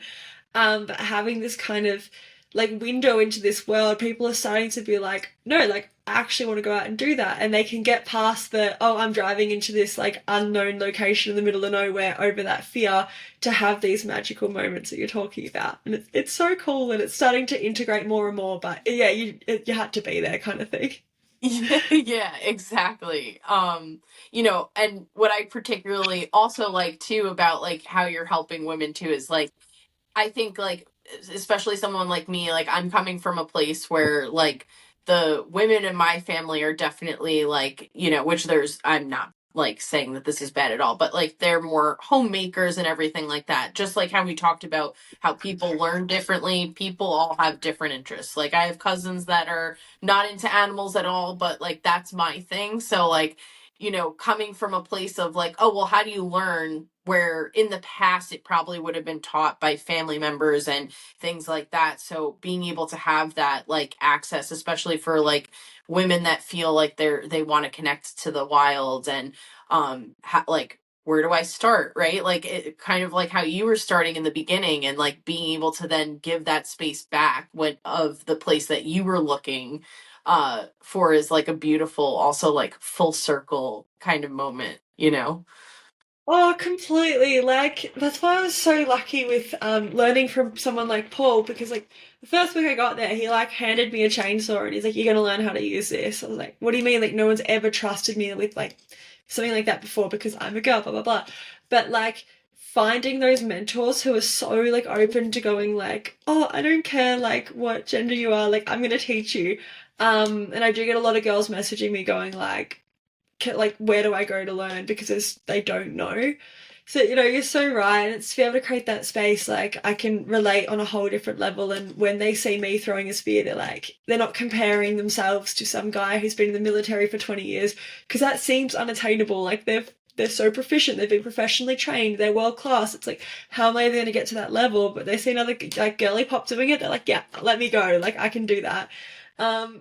But having this kind of like window into this world, people are starting to be like, no, like, I actually want to go out and do that. And they can get past the, oh, I'm driving into this like unknown location in the middle of nowhere over that fear to have these magical moments that you're talking about. And it's so cool, and it's starting to integrate more and more. But yeah, you had to be there kind of thing. Yeah, exactly. You know, and what I particularly also like too about like how you're helping women too is like I think like especially someone like me, like I'm coming from a place where like the women in my family are definitely like, you know, which there's I'm not like saying that this is bad at all, but like they're more homemakers and everything like that. Just like how we talked about how people learn differently, people all have different interests. Like I have cousins that are not into animals at all, but like that's my thing. So like you know, coming from a place of like, oh, well, how do you learn? Where in the past it probably would have been taught by family members and things like that. So being able to have that like access, especially for like women that feel like they want to connect to the wild and like where do I start, right? Like it kind of like how you were starting in the beginning and like being able to then give that space back when of the place that you were looking for is like a beautiful also like full circle kind of moment, you know. Oh, completely. Like, that's why I was so lucky with learning from someone like Paul, because like the first week I got there, he like handed me a chainsaw and he's like, "You're gonna learn how to use this." I was like, "What do you mean? Like, no one's ever trusted me with like something like that before because I'm a girl, blah blah blah." But like finding those mentors who are so like open to going like, "Oh, I don't care like what gender you are, like I'm gonna teach you." And I do get a lot of girls messaging me going like where do I go to learn because they don't know. So you know you're so right. It's to be able to create that space. Like I can relate on a whole different level. And when they see me throwing a spear, they're not comparing themselves to some guy who's been in the military for 20 years because that seems unattainable. Like they're so proficient. They've been professionally trained. They're world class. It's like how am I going to get to that level? But they see another like girly pop doing it. They're like, yeah, let me go. Like I can do that.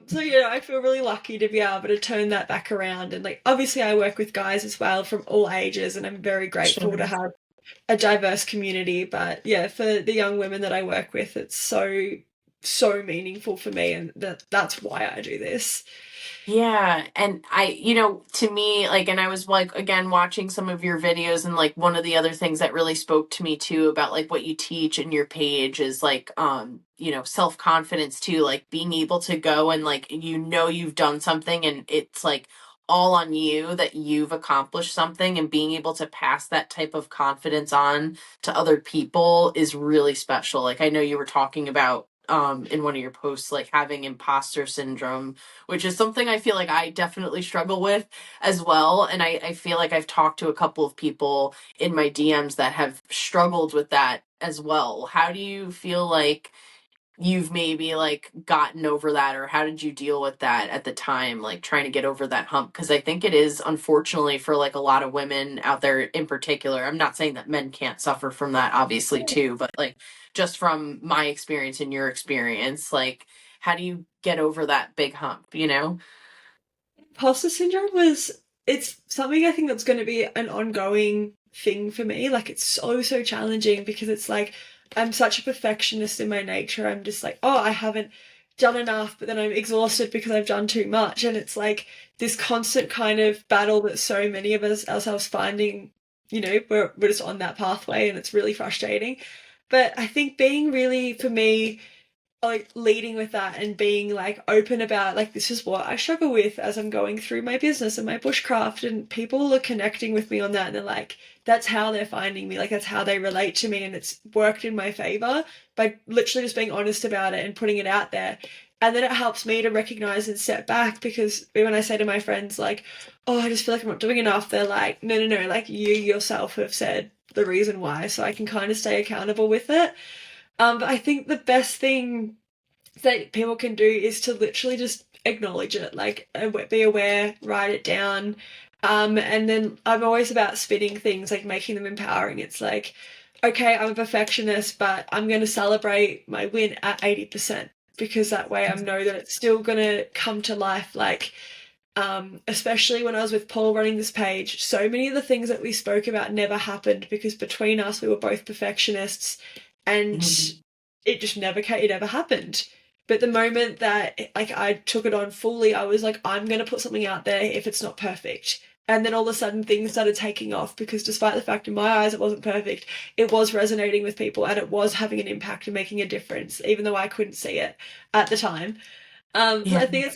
So you know, I feel really lucky to be able to turn that back around. And like, obviously, I work with guys as well from all ages, and I'm very grateful to Sure. have a diverse community. But yeah, for the young women that I work with, it's so meaningful for me, and that's why I do this. Yeah, and you know, to me, like, and I was like, again, watching some of your videos, and like, one of the other things that really spoke to me too about like what you teach in your page is like, you know, self-confidence too, like being able to go and like, you know, you've done something and it's like all on you that you've accomplished something and being able to pass that type of confidence on to other people is really special. Like, I know you were talking about, in one of your posts, like having imposter syndrome, which is something I feel like I definitely struggle with as well. And I feel like I've talked to a couple of people in my DMs that have struggled with that as well. How do you feel like you've maybe like gotten over that, or how did you deal with that at the time, like trying to get over that hump? Because I think it is unfortunately for like a lot of women out there in particular. I'm not saying that men can't suffer from that, obviously, too, but like just from my experience and your experience, like how do you get over that big hump, you know? Imposter syndrome it's something I think that's going to be an ongoing thing for me. Like it's so challenging because it's like I'm such a perfectionist in my nature. I'm just like, oh, I haven't done enough, but then I'm exhausted because I've done too much. And it's like this constant kind of battle that so many of us ourselves finding, you know, we're just on that pathway and it's really frustrating. But I think being really, for me, like leading with that and being like open about like this is what I struggle with as I'm going through my business and my bushcraft, and people are connecting with me on that and they're like that's how they're finding me, like that's how they relate to me, and it's worked in my favor by literally just being honest about it and putting it out there. And then it helps me to recognize and step back, because when I say to my friends like, oh, I just feel like I'm not doing enough, they're like, no, like you yourself have said the reason why, so I can kind of stay accountable with it. But I think the best thing that people can do is to literally just acknowledge it, like be aware, write it down. And then I'm always about spinning things, like making them empowering. It's like, okay, I'm a perfectionist, but I'm going to celebrate my win at 80% because that way I know that it's still going to come to life. Like, especially when I was with Paul running this page, so many of the things that we spoke about never happened because between us, we were both perfectionists, and Mhm. it never happened. But the moment that like I took it on fully, I was like, I'm going to put something out there if it's not perfect. And then all of a sudden things started taking off because despite the fact in my eyes it wasn't perfect, it was resonating with people and it was having an impact and making a difference, even though I couldn't see it at the time. So Yeah. I think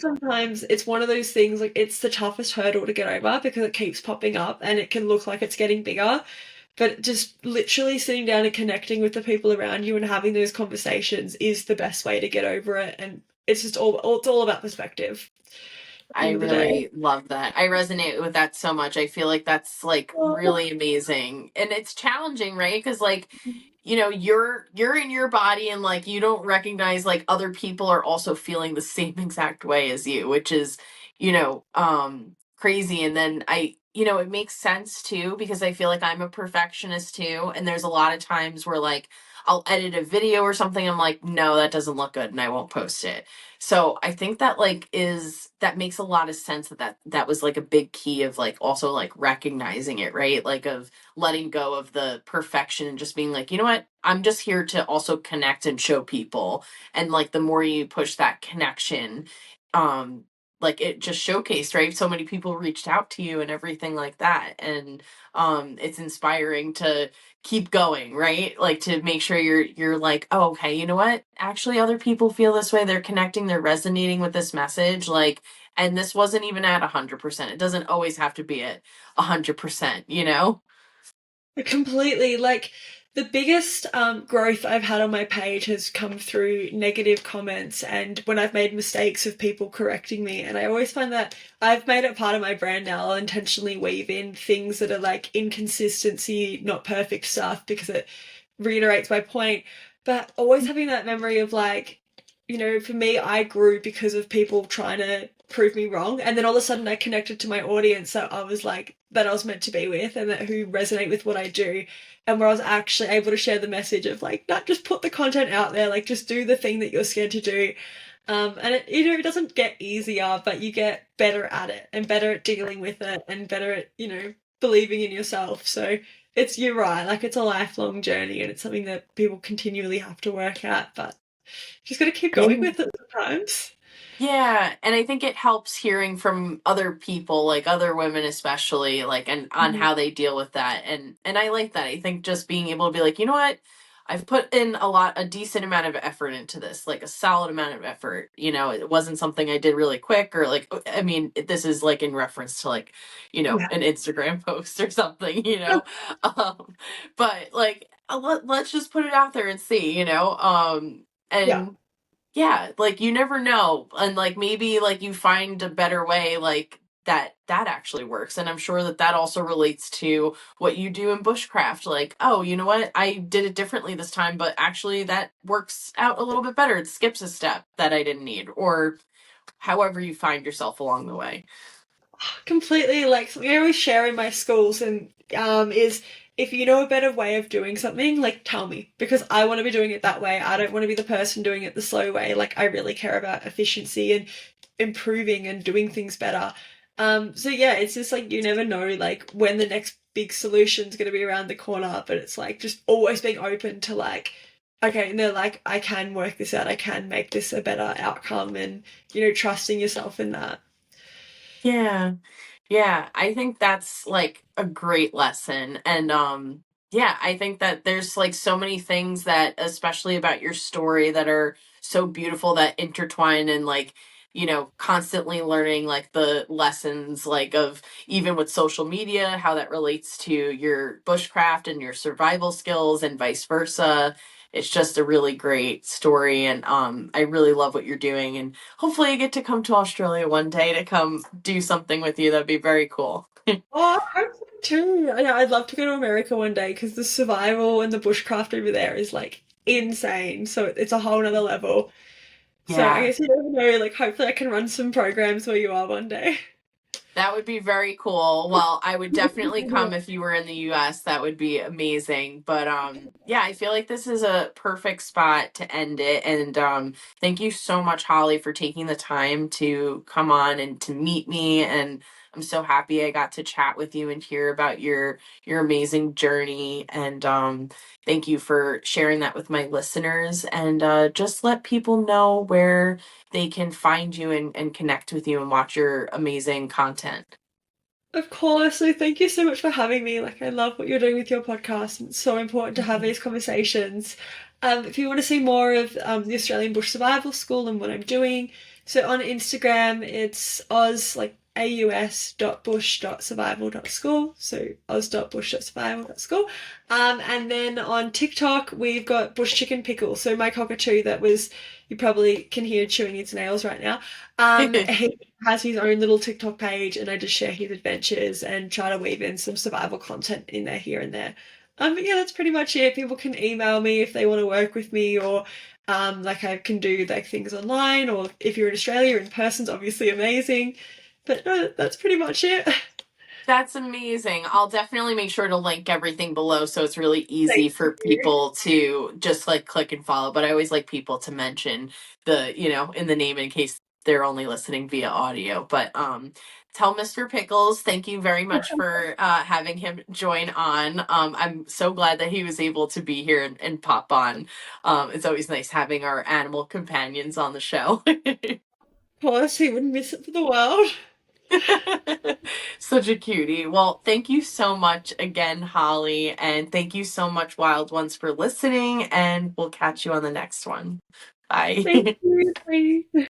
it's one of those things, like it's the toughest hurdle to get over because it keeps popping up and it can look like it's getting bigger. But just literally sitting down and connecting with the people around you and having those conversations is the best way to get over it. And it's just it's all about perspective at the I end of the day. really love that. I resonate with that so much. I feel like that's like Oh, really amazing. And it's challenging, right? Because like, you're in your body and like you don't recognize like other people are also feeling the same exact way as you, which is, crazy. And then it makes sense too, because I feel like I'm a perfectionist too. And there's a lot of times where like I'll edit a video or something. I'm like, no, that doesn't look good and I won't post it. So I think that like that makes a lot of sense that was like a big key of like also like recognizing it, right? Like of letting go of the perfection and just being like, you know what? I'm just here to also connect and show people. And like the more you push that connection, um, like it just showcased, right? So many people reached out to you and everything like that. And it's inspiring to keep going, right? Like to make sure you're like, oh, okay, you know what? Actually other people feel this way. They're connecting, they're resonating with this message. Like, and this wasn't even at 100%. It doesn't always have to be at 100%, you know? completely. Like the biggest growth I've had on my page has come through negative comments and when I've made mistakes of people correcting me. And I always find that I've made it part of my brand now. I'll intentionally weave in things that are like inconsistency, not perfect stuff because it reiterates my point. But always having that memory of like, for me, I grew because of people trying to prove me wrong. And then all of a sudden I connected to my audience that I was like, that I was meant to be with and that who resonate with what I do. And where I was actually able to share the message of like, not just put the content out there, like just do the thing that you're scared to do. And it doesn't get easier, but you get better at it and better at dealing with it and better at, believing in yourself. So you're right, like it's a lifelong journey and it's something that people continually have to work at, but just got to keep going with it sometimes. Yeah, and I think it helps hearing from other people, like other women especially, like and on Mhm. how they deal with that. And I like that. I think just being able to be like, you know what? I've put in a decent amount of effort into this, like a solid amount of effort. It wasn't something I did really quick or like I mean, this is like in reference to like, Yeah. an Instagram post or something. Um, but like let's just put it out there and see. Yeah. And yeah, like you never know. And like maybe like you find a better way like that actually works. And I'm sure that also relates to what you do in bushcraft. Like, oh, you know what? I did it differently this time, but actually that works out a little bit better. It skips a step that I didn't need or however you find yourself along the way. Completely. Like something I always share in my schools and is if you know a better way of doing something, like tell me because I want to be doing it that way. I don't want to be the person doing it the slow way. Like I really care about efficiency and improving and doing things better. So yeah, it's just like you never know like when the next big solution's going to be around the corner, but it's like just always being open to like okay, no, like I can work this out. I can make this a better outcome and trusting yourself in that. Yeah. Yeah, I think that's like a great lesson. And yeah, I think that there's like so many things that especially about your story that are so beautiful that intertwine and like constantly learning like the lessons like of even with social media how that relates to your bushcraft and your survival skills and vice versa. It's just a really great story and I really love what you're doing and hopefully I get to come to Australia one day to come do something with you. That'd be very cool. Oh, I hope so too. I'd love to go to America one day because the survival and the bushcraft over there is like insane. So it's a whole nother level. So I Yeah. guess you never know. Like, hopefully, I can run some programs where you are one day. That would be very cool. Well, I would definitely come if you were in the US. That would be amazing. But yeah, I feel like this is a perfect spot to end it. And thank you so much, Holly, for taking the time to come on and to meet me. And I'm so happy I got to chat with you and hear about your amazing journey. And thank you for sharing that with my listeners. And just let people know where they can find you and connect with you and watch your amazing content. Of course. So thank you so much for having me. Like, I love what you're doing with your podcast. It's so important to have these conversations. If you want to see more of the Australian Bush Survival School and what I'm doing, So on Instagram, it's like aus.bush.survival.school. So aus.bush.survival.school. And then on TikTok, we've got Bush Chicken Pickle. So my cockatoo that was, you probably can hear chewing his nails right now. He has his own little TikTok page, and I just share his adventures and try to weave in some survival content in there here and there. But yeah, that's pretty much it. People can email me if they want to work with me, or like I can do like things online, or if you're in Australia, in person's obviously amazing. But no, that's pretty much it. That's amazing. I'll definitely make sure to link everything below so it's really easy Thank for you. people to just like click and follow. But I always like people to mention the, in the name in case they're only listening via audio. But tell Mr. Pickles, thank you very much for having him join on. I'm so glad that he was able to be here and pop on. It's always nice having our animal companions on the show. Of course, he wouldn't miss it for the world. Such a cutie. Well, thank you so much again, Holly. And thank you so much, Wild Ones, for listening. And we'll catch you on the next one. Bye. Thank you. Bye.